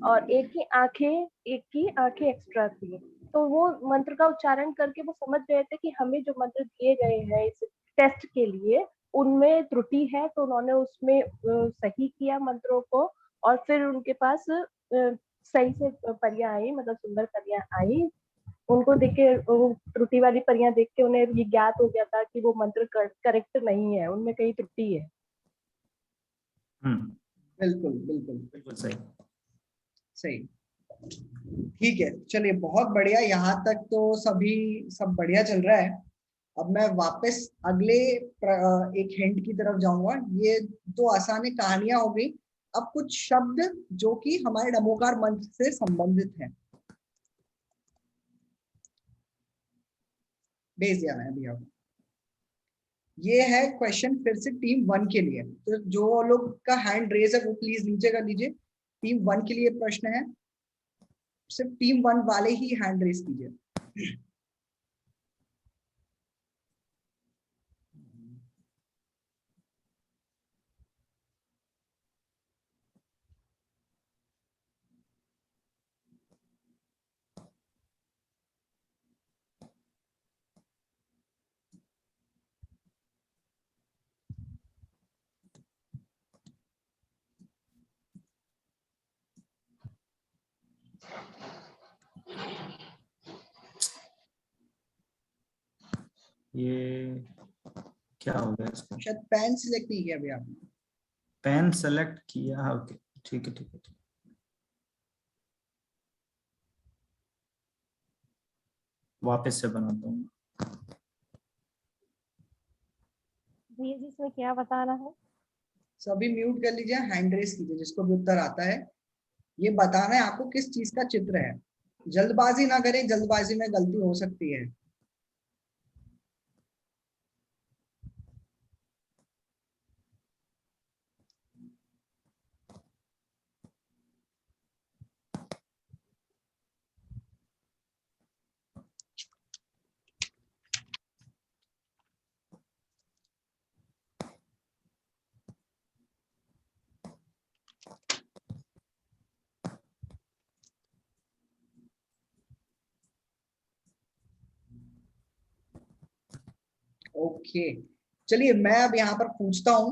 और एक की आंखें एक्स्ट्रा थी। तो वो मंत्र का उच्चारण करके वो समझ गए थे कि हमें जो मंत्र दिए गए हैं इस टेस्ट के लिए उनमें त्रुटि है, तो उन्होंने उसमें सही किया मंत्रों को, और फिर उनके पास सही से परियां आई, मतलब सुंदर परियां आई। उनको देख के त्रुटि वाली परियां देख के उन्हें ये ज्ञात हो गया था कि वो मंत्र करेक्ट नहीं है, उनमें कहीं त्रुटि है। बिल्कुल बिल्कुल बिल्कुल सही सही। ठीक है चलिए बहुत बढ़िया। यहाँ तक तो सब बढ़िया चल रहा है। अब मैं वापस अगले एक हिंट की तरफ जाऊंगा। ये 2 आसान कहानियां हो गई। अब कुछ शब्द जो कि हमारे नमोकार मंच से संबंधित हैं। भेज दिया मैंने अभी आपको। ये है क्वेश्चन फिर से टीम 1 के लिए, तो जो लोग का हैंड रेज है वो प्लीज नीचे कर दीजिए। टीम 1 के लिए प्रश्न है, सिर्फ टीम 1 वाले ही हैंड रेज कीजिए। ये क्या हो गया इसका? शायद पेन सिलेक्ट नहीं किया अभी आपने। पेन सेलेक्ट किया, ओके ठीक है ठीक है। वापस से बनाता हूँ। भैया जी इसमें क्या बताना है? सभी म्यूट कर लीजिए, हैंड रेस कीजिए जिसको भी उत्तर आता है। ये बताना है आपको किस चीज का चित्र है। जल्दबाजी ना करें, जल्दबाजी में गलती हो सकती है। ओके चलिए मैं अब यहाँ पर पूछता हूँ।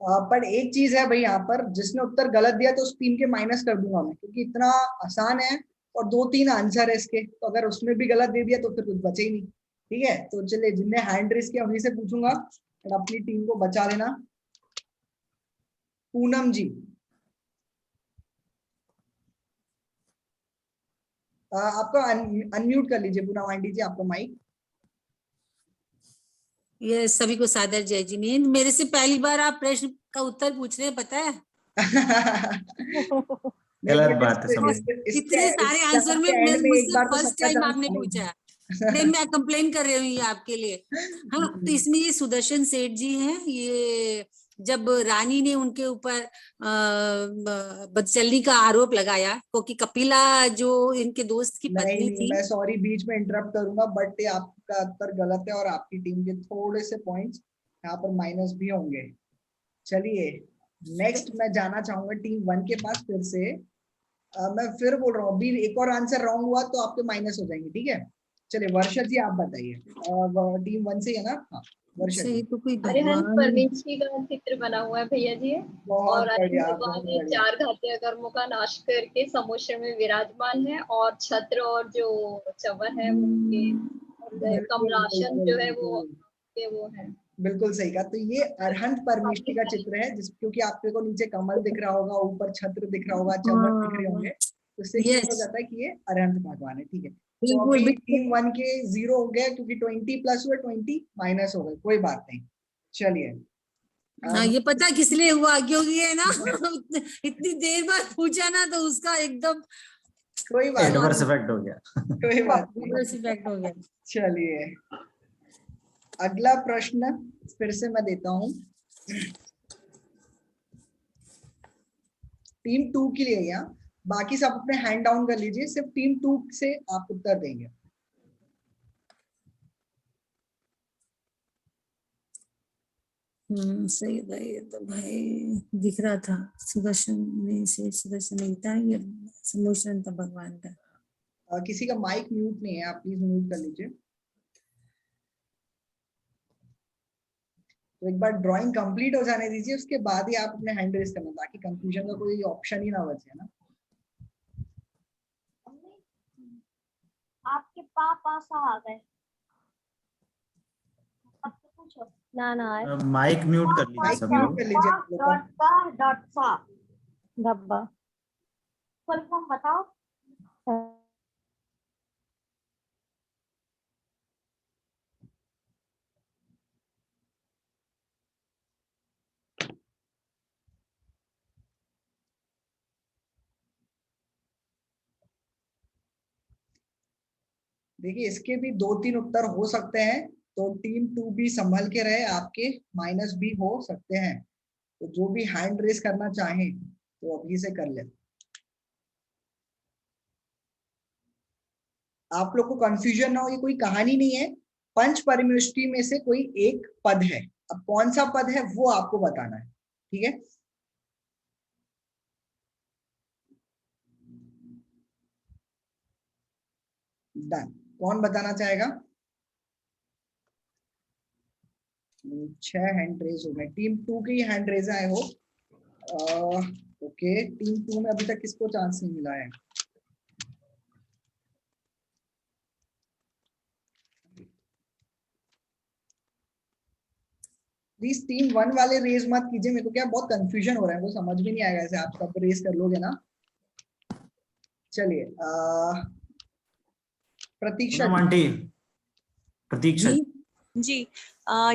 पर एक चीज है भाई, यहाँ पर जिसने उत्तर गलत दिया तो उस टीम के माइनस कर दूंगा मैं, क्योंकि इतना आसान है और 2-3 आंसर है इसके, तो अगर उसमें भी गलत दे दिया तो फिर कुछ बचे ही नहीं। ठीक है तो चलिए जिनने हैंड रेस किया उन्हीं से पूछूंगा और अपनी टीम को बचा लेना। पूनम जी, आपको अनम्यूट कर लीजिए पूनम आंटी जी आपका माइक। ये सभी को सादर जय जिनेंद्र। मेरे से पहली बार आप प्रश्न का उत्तर पूछ रहे हैं, पता है? गलत बात है सभी। इतने सारे आंसर में मुझसे फर्स्ट टाइम आपने पूछा। नहीं, मैं कंप्लेन कर रही हूँ ये आपके लिए। हाँ, तो इसमें ये सुदर्शन सेठ जी हैं। ये जब रानी ने उनके ऊपर बदचलनी का आरोप लगाया, क्योंकि कपिला जो इनके दोस्त की पत्नी थी। मैं सॉरी बीच में इंटरप्ट करूंगा, बट ये आपका उत्तर गलत है और आपकी टीम के थोड़े से पॉइंट्स यहाँ पर माइनस भी होंगे। चलिए नेक्स्ट मैं जाना चाहूंगा टीम 1 के पास फिर से। मैं फिर बोल रहा हूँ, अभी एक और आंसर रॉन्ग हुआ तो आपके माइनस हो जाएंगे, ठीक है? चलिए वर्षा जी आप बताइए, टीम 1 से है ना? हाँ वर्षा जी। तो कोई अरिहंत परमेष्ठी का चित्र बना हुआ है भैया जी। और बढ़िया, भगवान ने 4 घातीय कर्मों का नाश करके समुद्र में विराजमान है, और छत्र और जो चवर है उनके कमलासन जो है वो है। बिल्कुल सही कहा। तो ये अरहंत परमेष्ठी का चित्र है, क्योंकि आपको नीचे कमल दिख रहा होगा, ऊपर छत्र दिख रहा होगा, चवर दिख रहे होंगे, तो इससे क्लियर हो जाता है कि ये अरहंत भगवान है, ठीक है? तो अभी टीम 1 के 0 हो गए, क्योंकि 20 प्लस हुए 20 माइनस हो गए, कोई बात नहीं। चलिए हाँ, ये पता किस लिए हुआ? क्योंकि है ना इतनी देर बाद पूछा ना, तो उसका एकदम कोई बात एडवर्स इफेक्ट हो गया। कोई बात नहीं, एडवर्स इफेक्ट हो गया। चलिए अगला प्रश्न फिर से मैं देता हूं टीम 2 के लिए। यहाँ बाकी सब अपने हैंड डाउन कर लीजिए, सिर्फ टीम 2 से आप उत्तर देंगे। सही है तो भाई दिख रहा था। सुदर्शन नहीं था, ये समुद्र था भगवान का। किसी का माइक म्यूट नहीं है, आप प्लीज म्यूट कर लीजिए। तो एक बार ड्राइंग कंप्लीट हो जाने दीजिए, उसके बाद ही आप अपने हैंड रेज करना, ताकि कंफ्यूजन का कोई ऑप्शन ही ना बचे ना। आपके पापा सा आ गए, अब तो पूछो ना माइक म्यूट कर लीजिए सब लोग। डॉट सा धब्बा फुल फॉर्म बताओ। देखिए इसके भी 2-3 उत्तर हो सकते हैं, तो टीम 2 भी संभल के रहे, आपके माइनस भी हो सकते हैं। तो जो भी हैंड रेस करना चाहें तो अभी से कर ले। आप लोग को कंफ्यूजन ना हो, ये कोई कहानी नहीं है, पंच परमेष्ठी में से कोई एक पद है। अब कौन सा पद है वो आपको बताना है, ठीक है? डन। कौन बताना चाहेगा? 6 हैंड रेज हो गए, टीम 2 के ही हैंड रेज आए हो। ओके, टीम 2 में अभी तक किसको चांस नहीं मिला है? प्लीज टीम 1 वाले रेज मत कीजिए, मेरे को क्या बहुत कंफ्यूजन हो रहा है, वो समझ में नहीं आएगा ऐसे आप सब रेज कर लोगे ना। चलिए प्रतीक्षा जी,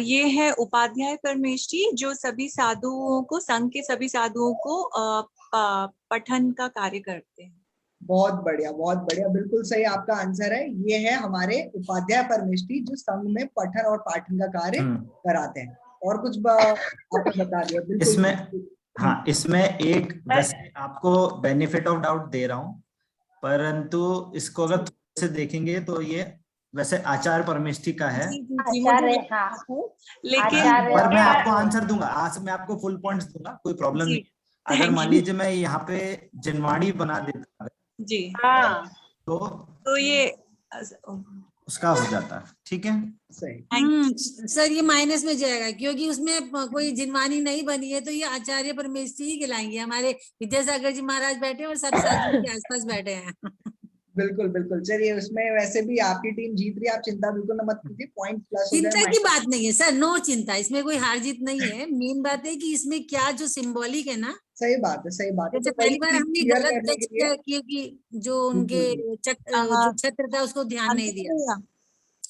ये है उपाध्याय परमेष्ठी, जो सभी साधुओं को, संघ के सभी साधुओं को पठन का कार्य करते हैं। बहुत बढ़िया, बहुत बढ़िया, बिल्कुल सही आपका आंसर है। ये है हमारे उपाध्याय परमेष्ठी, जो संघ में पठन और पाठन का कार्य कराते हैं। और कुछ आपने बता दिया बिल्कुल। इसमें हाँ, इसमें एक वैसे आपको बेनिफिट ऑफ डाउट दे रहा हूँ, परंतु इसको अगर थोड़े से देखेंगे तो ये वैसे आचार्य परमेष्ठी का है। लेकिन पर मैं आपको आंसर दूंगा, आज मैं आपको फुल पॉइंट्स दूंगा, कोई प्रॉब्लम नहीं। अगर मान लीजिए मैं यहाँ पे जनवाड़ी बना देता जी, तो ये उसका हो जाता, ठीक है? सही। सर ये माइनस में जाएगा, क्योंकि उसमें कोई जिनवानी नहीं बनी है, तो ये आचार्य परमेष्ठी ही कहलाएंगे। हमारे विद्यासागर जी महाराज बैठे और सब साधु के आसपास बैठे हैं। बिल्कुल बिल्कुल। चलिए, उसमें वैसे भी आपकी टीम जीत रही है, आप चिंता बिल्कुल मत कीजिए, पॉइंट प्लस हो चिंता गए। की बात नहीं है सर, नो चिंता, इसमें कोई हार जीत नहीं है। मेन बात है कि इसमें क्या जो सिंबॉलिक है ना, सही बात है, सही बात है। जैसे तो वही पहली बार चीज हमने क्लियर गलत करने टच के लिए किया कि जो उनके जो छत्र था उसको ध्यान नहीं दिया।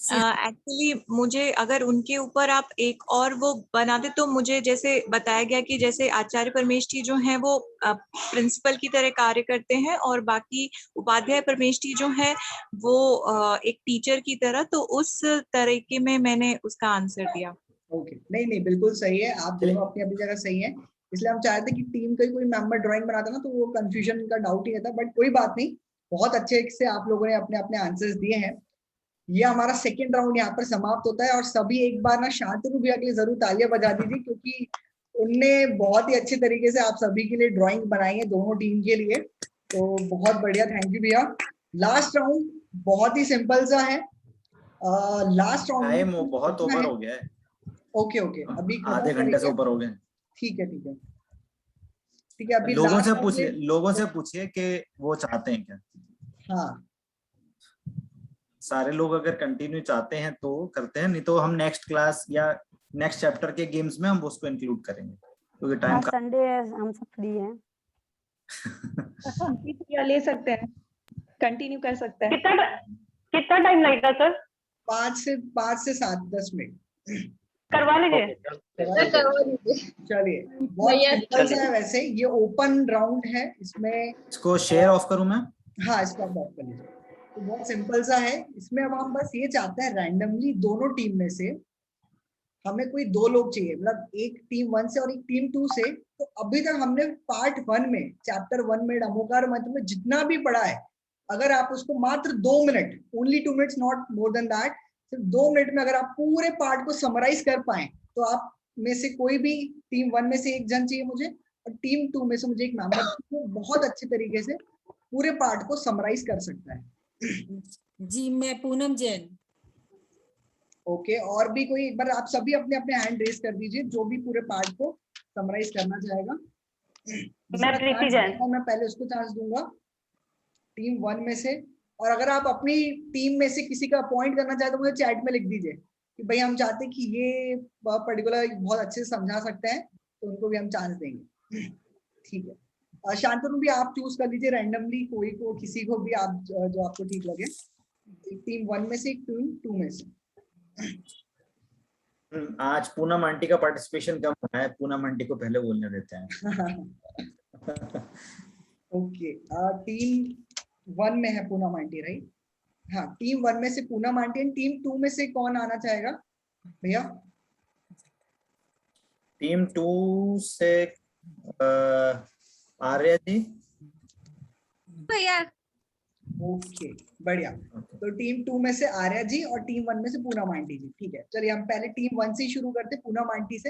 एक्चुअली मुझे अगर उनके ऊपर आप एक और वो बनाते तो मुझे जैसे बताया गया कि जैसे आचार्य परमेष्ठी जो हैं वो प्रिंसिपल की तरह कार्य करते हैं और बाकी उपाध्याय परमेष्ठी जो है वो एक टीचर की तरह, तो उस तरीके में मैंने उसका आंसर दिया। ओके, नहीं नहीं बिल्कुल सही है, आप दोनों अपनी अपनी जगह सही है। इसलिए हम चाहते कि टीम का कोई मेंबर ड्राइंग बनाता ना तो वो कंफ्यूजन का डाउट ही रहता, बट कोई बात नहीं, बहुत अच्छे से आप लोगों ने अपने अपने आंसर्स दिए हैं। ये हमारा सेकंड राउंड यहाँ पर समाप्त होता है और सभी एक बार ना शांतनु भैया के लिए जरूर तालियां बजा दीजिए, क्योंकि उनने बहुत ही अच्छे तरीके से आप सभी के लिए ड्राइंग बनाई है दोनों टीम के लिए, तो बहुत बढ़िया, थैंक यू भैया। लास्ट राउंड बहुत ही सिंपल सा है। लास्ट राउंड टाइम बहुत ओवर हो गया है। ओके ओके, अभी आधे घंटे से ऊपर हो गए। ठीक है ठीक है ठीक है। अभी लोगों से पूछिए कि वो चाहते हैं क्या। हाँ, सारे लोग अगर कंटिन्यू चाहते हैं तो करते हैं, नहीं तो हम नेक्स्ट क्लास या नेक्स्ट चैप्टर के गेम्स में हम उसको इंक्लूड करेंगे, क्योंकि टाइम का संडे है, हम सब फ्री हैं। ले सकते हैं, कंटिन्यू कर सकते हैं। कितना टाइम लगेगा सर? 5 से 7-10 मिनट करवा लीजिए। चलिए, बहुत सिंपल सा है वैसे, ये ओपन राउंड है, इसमें इसको शेयर ऑफ करूं मैं? हाँ, इसको आप ऑफ कर लीजिए। तो बहुत सिंपल सा है, इसमें अब हम बस ये चाहते हैं रैंडमली दोनों टीम में से हमें कोई 2 लोग चाहिए, मतलब एक टीम 1 से और एक टीम 2 से। तो अभी तक हमने पार्ट 1 में, चैप्टर 1 में डमोकार मंत्र में जितना भी पढ़ा है, अगर आप उसको मात्र 2 minute, only 2 minutes, not more than that, सिर्फ 2 मिनट में अगर आप पूरे पार्ट को समराइज कर पाए, तो आप में से कोई भी टीम 1 में से एक जन चाहिए मुझे और टीम 2 में से मुझे एक मेंबर जो बहुत अच्छे तरीके से पूरे पार्ट को समराइज कर सकता है। जी, मैं पूनम जैन। ओके, और भी कोई? एक बार आप सभी अपने अपने हैंड रेज कर दीजिए जो भी पूरे पार्ट को समराइज करना चाहेगा। मैं पहले उसको चांस दूंगा टीम 1 में से, और अगर आप अपनी टीम में से किसी का अपॉइंट करना चाहे तो मुझे चैट में लिख दीजिए कि भाई हम चाहते हैं कि ये पर्टिकुलर बहुत अच्छे से समझा सकते हैं, तो उनको भी हम चांस देंगे। ठीक है, शांतनु भी आप चूज कर लीजिए रैंडमली कोई को, किसी को भी आप जो आपको ठीक लगे, टीम 1 में से, टीम 2 में से। आज पूनम आंटी का पार्टिसिपेशन कम है, पूनम आंटी को पहले बोलने देते हैं। ओके, टीम 1 में है पूनम आंटी, राइट? हाँ, टीम 1 में से पूनम आंटी, टीम 2 में से कौन आना चाहेगा भैया? टीम 2 से आर्या जी। भैया। ओके, बढ़िया। तो टीम 2 में से आर्या जी और टीम 1 में से पूनम आंटी जी। ठीक है, चलिए हम पहले टीम 1 से ही शुरू करते, पूनम आंटी से।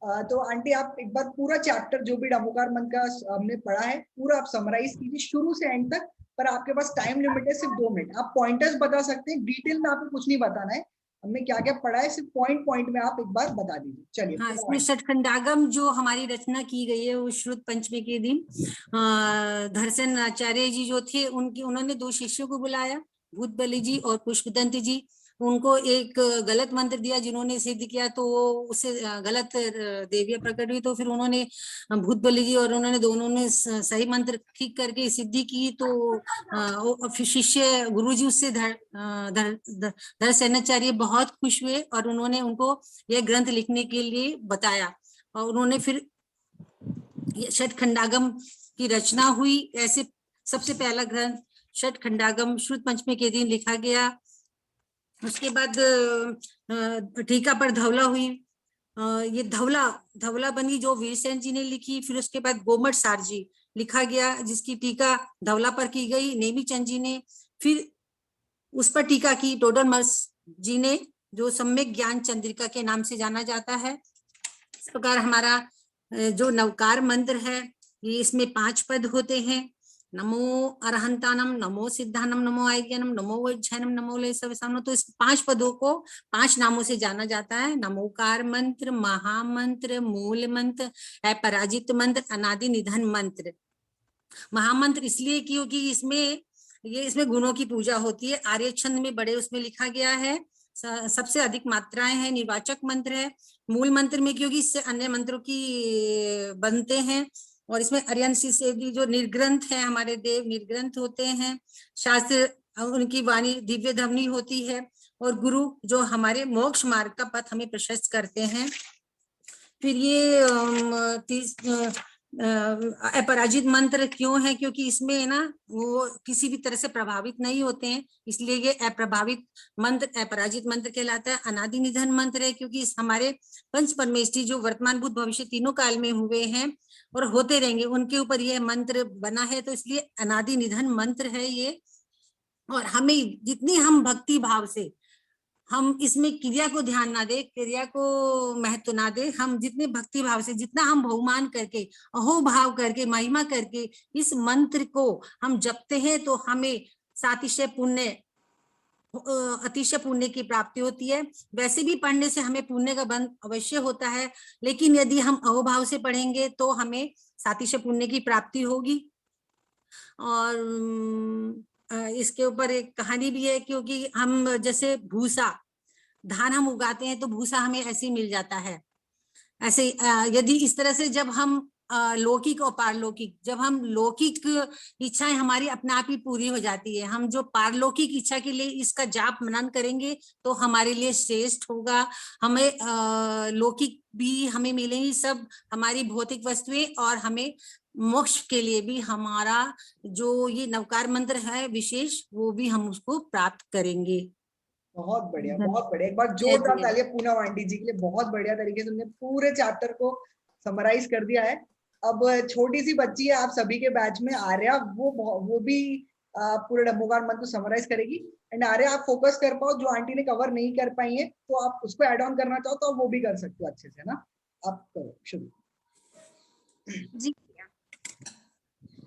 तो आंटी आप एक बार पूरा चैप्टर जो भी डमोकार मंत्र का हमने पढ़ा है पूरा आप समराइज कीजिए शुरू से एंड तक, पर आपके पास टाइम लिमिट है सिर्फ 2 मिनट। आप पॉइंटर्स बता सकते हैं, डिटेल में आपको कुछ नहीं बताना है, हमने क्या क्या पढ़ा है सिर्फ पॉइंट पॉइंट में आप एक बार बता दीजिए। चलिए। हाँ, इसमें षटखंडागम जो हमारी रचना की गई है वो श्रुत पंचमी के दिन धरसन आचार्य जी जो थे उन्होंने 2 शिष्यों को बुलाया, भूत बलि जी और पुष्पदंत जी। उनको एक गलत मंत्र दिया, जिन्होंने सिद्ध किया तो उससे गलत देवियां प्रकट हुई, तो फिर उन्होंने भूत बलि जी और उन्होंने दोनों ने सही मंत्र ठीक करके सिद्धि की। तो फिर शिष्य गुरुजी उससे धरसेनाचार्य बहुत खुश हुए और उन्होंने उनको यह ग्रंथ लिखने के लिए बताया, और उन्होंने फिर षटखंडागम की रचना हुई। ऐसे सबसे पहला ग्रंथ षटखंडागम श्रुत पंचमी के दिन लिखा गया। उसके बाद टीका पर धवला हुई, ये धवला बनी जो वीरसेन जी ने लिखी। फिर उसके बाद गोमट सारजी लिखा गया जिसकी टीका धवला पर की गई नेमीचंद जी ने। फिर उस पर टीका की टोडरमस जी ने, जो सम्यक ज्ञान चंद्रिका के नाम से जाना जाता है। इस प्रकार हमारा जो नवकार मंत्र है ये, इसमें 5 पद होते हैं। नमो अरहंतानम, नमो सिद्धानम, नमो आयज्ञानम, नमो वैज्ञानम, नमो लयसवसानम। तो इस 5 पदों को 5 नामों से जाना जाता है। नमोकार मंत्र, महामंत्र, मूल मंत्र, अपराजित मंत्र, अनादि निधन मंत्र। महामंत्र इसलिए क्योंकि इसमें ये इसमें गुणों की पूजा होती है। आर्य छंद में बड़े उसमें लिखा गया है, सबसे अधिक मात्राएं हैं, निर्वाचक मंत्र है मूल मंत्र में, क्योंकि इससे अन्य मंत्रों की बनते हैं। और इसमें अरिहंत से भी जो निर्ग्रंथ है, हमारे देव निर्ग्रंथ होते हैं, शास्त्र उनकी वाणी दिव्य ध्वनि होती है, और गुरु जो हमारे मोक्ष मार्ग का पथ हमें प्रशस्त करते हैं। फिर ये अपराजित मंत्र क्यों है, क्योंकि इसमें ना वो किसी भी तरह से प्रभावित नहीं होते हैं, इसलिए ये अप्रभावित मंत्र अपराजित मंत्र कहलाता है। अनादि निधन मंत्र है, क्योंकि हमारे पंच परमेष्ठी जो वर्तमान भूत भविष्य तीनों काल में हुए हैं और होते रहेंगे, उनके ऊपर यह मंत्र बना है, तो इसलिए अनादि निधन मंत्र है ये। और हमें जितनी हम भक्ति भाव से हम इसमें क्रिया को ध्यान ना दे, क्रिया को महत्व ना दे, हम जितने भक्ति भाव से, जितना हम बहुमान करके, अहोभाव करके, महिमा करके इस मंत्र को हम जपते हैं, तो हमें सातिशय पुण्य, अतिशय पुण्य की प्राप्ति होती है। वैसे भी पढ़ने से हमें पुण्य का बंध अवश्य होता है, लेकिन यदि हम अहोभाव से पढ़ेंगे तो हमें सातिशय पुण्य की प्राप्ति होगी। और इसके ऊपर एक कहानी भी है, क्योंकि हम जैसे भूसा, धान हम उगाते हैं तो भूसा हमें ऐसे ही मिल जाता है। ऐसे यदि इस तरह से जब हम लौकिक और पारलौकिक, जब हम लौकिक इच्छाएं हमारी अपने आप ही पूरी हो जाती है, हम जो पारलौकिक इच्छा के लिए इसका जाप मनन करेंगे तो हमारे लिए श्रेष्ठ होगा। हमें लौकिक भी हमें मिलेंगी, सब हमारी भौतिक वस्तुएं, और हमें मोक्ष के लिए भी हमारा जो ये नवकार मंत्र है विशेष, वो भी हम उसको प्राप्त करेंगे। बहुत बढ़िया, बहुत बढ़िया। एक बार जोरदार तालियां पूनम आंटी जी के लिए, बहुत बढ़िया तरीके से उन्होंने पूरे चैप्टर को समराइज कर दिया है। अब छोटी सी बच्ची है आप सभी के बैच में, आर्या, वो भी पूरे नमोकार मंत्र समराइज करेगी। एंड आर्या, आप फोकस कर पाओ, जो आंटी ने कवर नहीं कर पाई है तो आप उसको ऐड ऑन करना चाहो तो वो भी कर सकते हो अच्छे से ना। आप करो शुरू। जी,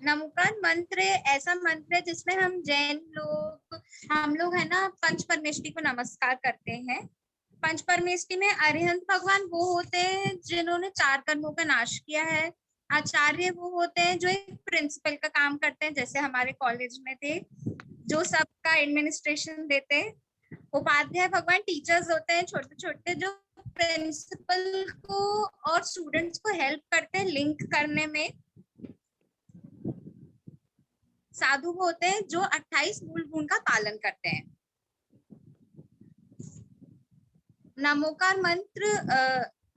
नमोकार मंत्र ऐसा मंत्र है जिसमें हम जैन लोग, हम लोग है ना, पंच परमेष्ठी को नमस्कार करते हैं। पंच परमेष्ठी में अरिहंत भगवान वो होते हैं जिन्होंने 4 कर्मों का नाश किया है। आचार्य वो होते हैं जो एक प्रिंसिपल का काम करते हैं, जैसे हमारे कॉलेज में थे, जो सबका एडमिनिस्ट्रेशन देते हैं। उपाध्याय भगवान टीचर्स होते हैं, छोटे छोटे, जो प्रिंसिपल को और स्टूडेंट्स को हेल्प करते हैं लिंक करने में। साधु होते हैं जो 28 मूल गुण का पालन करते हैं। नमोकार मंत्र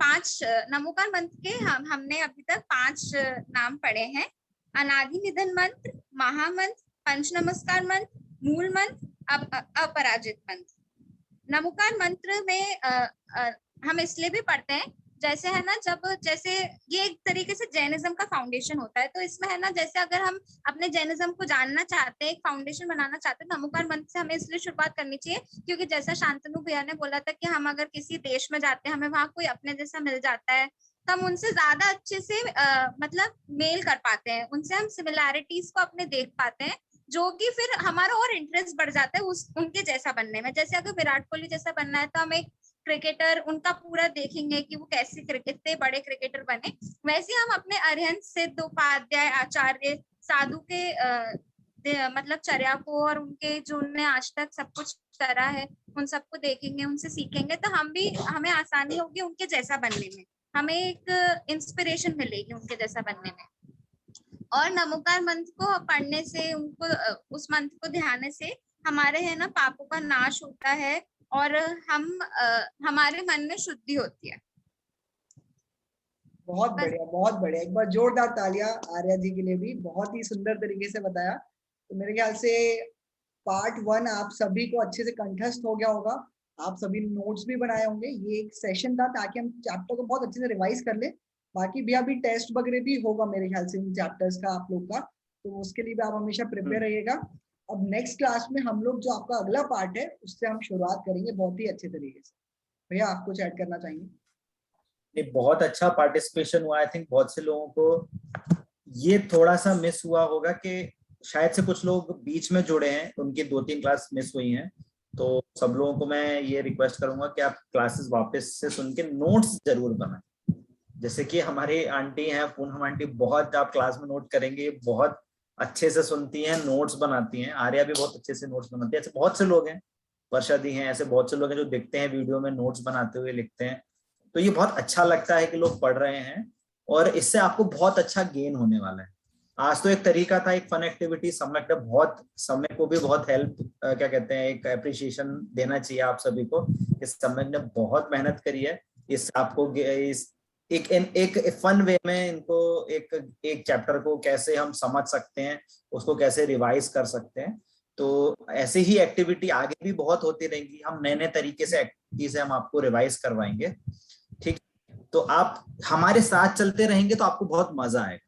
5 नमोकार मंत्र के हमने अभी तक 5 नाम पढ़े हैं। अनादि निधन मंत्र, महामंत्र, पंच नमस्कार मंत्र, मूल मंत्र, अपराजित मंत्र। नमोकार मंत्र में हम इसलिए भी पढ़ते हैं, जैसे है ना, जैसे ये एक तरीके से जैनिज्म का फाउंडेशन होता है, तो इसमें है ना, जैसे अगर हम अपने जैनिज्म को जानना चाहते हैं, एक फाउंडेशन बनाना चाहते हैं, नमोकार मंत्र से हमें इसलिए शुरुआत करनी चाहिए क्योंकि जैसा शांतनु भैया ने बोला था कि हम अगर किसी देश में जाते हैं, हमें वहां कोई अपने जैसा मिल जाता है, तो हम उनसे ज्यादा अच्छे से मतलब मेल कर पाते हैं, उनसे हम सिमिलैरिटीज को अपने देख पाते हैं, जो कि फिर हमारा और इंटरेस्ट बढ़ जाता है उनके जैसा बनने में। जैसे अगर विराट कोहली जैसा बनना है तो हम एक क्रिकेटर उनका पूरा देखेंगे कि वो कैसे कितने बड़े क्रिकेटर बने, वैसे हम अपने अरिहंत, सिद्ध, उपाध्याय, आचार्य, साधु के मतलब चर्या को और उनके जो उन्होंने आज तक सब कुछ करा है उन सबको देखेंगे, उनसे सीखेंगे, तो हमें आसानी होगी उनके जैसा बनने में, हमें एक इंस्पिरेशन मिलेगी उनके जैसा बनने में। और नमोकार मंत्र को पढ़ने से, उनको उस मंत्र को ध्यान से हमारे है ना पापों का नाश होता है और हमारे मन में शुद्धि होती है। बहुत बढ़िया, बहुत बढ़िया। एक बार जोरदार तालियां आर्या जी के लिए भी, बहुत ही सुंदर तरीके से बताया। तो मेरे ख्याल से पार्ट 1 आप सभी को अच्छे से कंठस्थ हो गया होगा, आप सभी नोट्स भी बनाए होंगे। ये एक सेशन था ताकि हम चैप्टर को बहुत अच्छे से रिवाइज कर ले। बाकी भी अभी टेस्ट वगैरह भी होगा मेरे ख्याल से इन चैप्टर्स का आप लोग का, तो उसके लिए भी आप हमेशा प्रिपेयर रहिएगा। अब नेक्स्ट क्लास में हम लोग जो आपका अगला पार्ट है उससे हम शुरुआत करेंगे बहुत ही अच्छे तरीके से। भैया आप कुछ ऐड करना चाहेंगे? बहुत अच्छा पार्टिसिपेशन हुआ। आई थिंक बहुत से लोगों को ये थोड़ा सा मिस हुआ होगा कि शायद से कुछ लोग बीच में जुड़े हैं, उनकी 2-3 क्लास मिस हुई हैं, तो सब लोगों को मैं ये रिक्वेस्ट करूंगा कि आप क्लासेस वापस से सुन के नोट्स जरूर बनाएं। जैसे कि हमारी आंटी हैं पूनम आंटी, बहुत आप क्लास में नोट करेंगे, बहुत अच्छे से सुनती हैं, नोट्स बनाती हैं। आर्या भी बहुत अच्छे से नोट्स बनाती है। ऐसे बहुत से लोग हैं, वर्षा दी हैं, ऐसे बहुत से लोग हैं जो दिखते हैं वीडियो में नोट्स बनाते हुए, लिखते हैं। तो ये बहुत अच्छा लगता है कि लोग पढ़ रहे हैं, और इससे आपको बहुत अच्छा गेन होने वाला है। आज तो एक तरीका था, एक फन एक्टिविटी, समय को भी बहुत हेल्प, क्या कहते हैं, एक अप्रिशिएशन देना चाहिए आप सभी को। इस समय ने बहुत मेहनत करी है, इस आपको इस एक फन वे में इनको एक चैप्टर को कैसे हम समझ सकते हैं, उसको कैसे रिवाइज कर सकते हैं। तो ऐसे ही एक्टिविटी आगे भी बहुत होती रहेंगी। हम नए नए तरीके से एक्टिविटी से हम आपको रिवाइज करवाएंगे, ठीक। तो आप हमारे साथ चलते रहेंगे तो आपको बहुत मजा आएगा।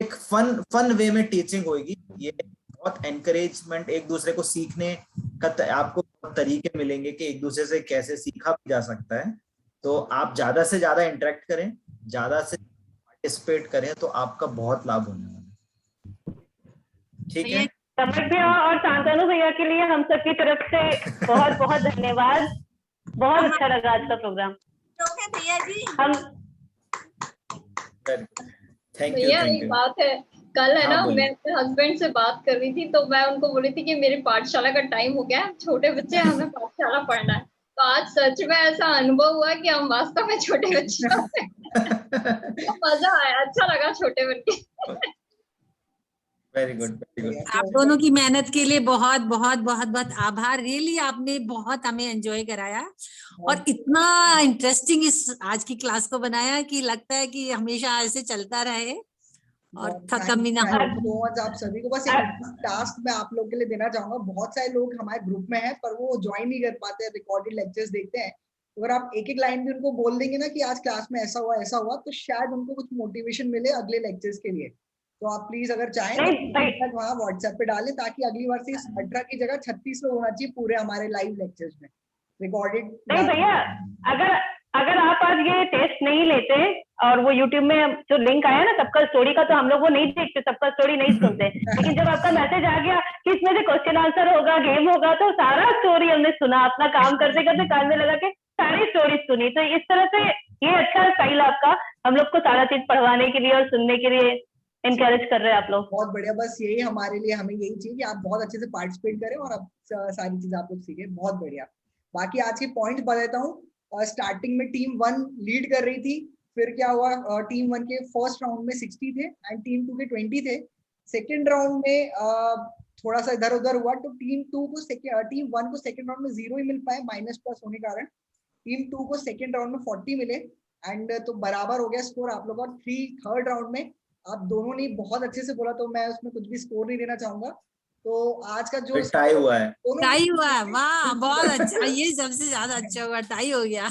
एक फन वे में टीचिंग होगी, ये बहुत एनकरेजमेंट, एक दूसरे को सीखने का आपको तरीके मिलेंगे कि एक दूसरे से कैसे सीखा भी जा सकता है। तो आप ज्यादा से ज्यादा इंटरेक्ट करें, ज्यादा से पार्टिसिपेट करें, तो आपका बहुत लाभ होने वाला है, ठीक है। समझ भैया और शांतनु भैया के लिए हम सबकी तरफ से बहुत बहुत धन्यवाद। बहुत अच्छा लगा आज का प्रोग्राम। भैया जी हम थैंक यू। भैया एक बात है, कल है हाँ, ना, बोलिए। मैं अपने हस्बैंड से बात कर रही थी, तो मैं उनको बोली थी कि मेरी पाठशाला का टाइम हो गया, छोटे बच्चे हैं, हमें पाठशाला पढ़ना है। तो आज सच में ऐसा अनुभव हुआ कि हम वास्तव में छोटे बच्चे हैं। तो मजा आया, अच्छा लगा छोटे बच्चे। Very good, very good. आप दोनों की मेहनत के लिए बहुत बहुत बहुत बहुत आभार। रियली आपने बहुत हमें एंजॉय कराया और इतना इंटरेस्टिंग इस आज की क्लास को बनाया कि लगता है कि हमेशा ऐसे चलता रहे और कमी ना हो। आप सभी को बस एक टास्क मैं आप लोग के लिए देना चाहूंगा। बहुत सारे लोग हमारे ग्रुप में हैं पर वो ज्वाइन नहीं कर पाते, रिकॉर्डेड लेक्चर्स देखते हैं। अगर आप एक एक लाइन भी उनको बोल देंगे ना कि आज क्लास में ऐसा हुआ, तो शायद उनको कुछ मोटिवेशन मिले अगले लेक्चर्स के लिए। तो आप प्लीज अगर चाहें तो वहाँ व्हाट्सएप पे डालें, ताकि अगली बार से 18 की जगह 36 लोग होना चाहिए पूरे हमारे लाइव लेक्चर्स में रिकॉर्डेड। नहीं भैया, अगर आप आज ये टेस्ट नहीं लेते और वो YouTube में जो लिंक आया ना सबका स्टोरी का, तो हम लोग वो नहीं देखते, सबका स्टोरी नहीं सुनते। लेकिन जब आपका मैसेज आ गया कि इसमें से क्वेश्चन आंसर होगा, गेम होगा, तो सारा स्टोरी हमने सुना। अपना काम करते करते कान में लगा के सारी स्टोरी सुनी। तो इस तरह से ये अच्छा स्टाइल आपका, हम लोग को सारा चीज पढ़वाने के लिए और सुनने के लिए इनकरेज कर रहे हैं आप लोग। बहुत बढ़िया, बस यही हमारे लिए, हमें यही चाहिए कि आप बहुत अच्छे से पार्टिसिपेट करें और अब सारी चीजें आप लोग सीखें। बहुत बढ़िया। बाकी आज के पॉइंट बताता हूँ। स्टार्टिंग में टीम 1 लीड कर रही थी, फिर क्या हुआ, टीम 1 के फर्स्ट राउंड में 60 थे एंड टीम 2 के 20 थे। सेकेंड राउंड में थोड़ा सा इधर उधर हुआ, तो टीम 1 को सेकेंड राउंड में 0 ही मिल पाए, माइनस प्लस होने के कारण। टीम 2 को सेकेंड राउंड में 40 मिले एंड तो बराबर हो गया स्कोर आप लोग। और थर्ड राउंड में आप दोनों ने बहुत अच्छे से बोला, तो मैं उसमें कुछ भी स्कोर नहीं देना चाहूंगा। तो आज का जो टाई हुआ है, टाई हुआ है, वाह बहुत अच्छा, ये सबसे ज्यादा अच्छा हुआ, टाई हो गया।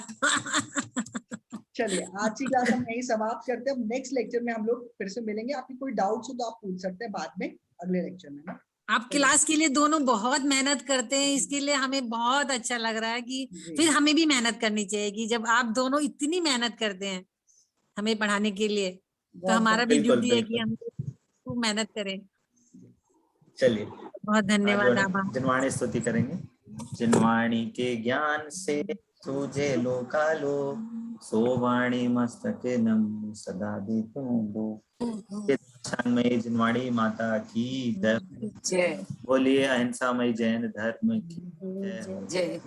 चलिए आज की क्लास हम यही समाप्त करते हैं। नेक्स्ट लेक्चर में हम लोग फिर से मिलेंगे। आपकी कोई डाउट्स हो तो आप पूछ सकते हैं बाद में अगले लेक्चर में ना। आप क्लास के लिए दोनों बहुत मेहनत करते हैं, इसके लिए हमें बहुत अच्छा लग रहा है कि फिर हमें भी मेहनत करनी चाहिए कि जब आप दोनों इतनी मेहनत करते हैं हमें पढ़ाने के लिए, तो हमारा भी ड्यूटी है कि हम खूब मेहनत करें। चलिए बहुत धन्यवाद। आभार। जिनवाणी स्तुति करेंगे। जिनवाणी के ज्ञान से तुझे लोकालो, सोवाणी मस्तक नम सदा दे तुम दो। जिनवाणी माता की जय। बोलिए अहिंसामय जैन धर्म की जय।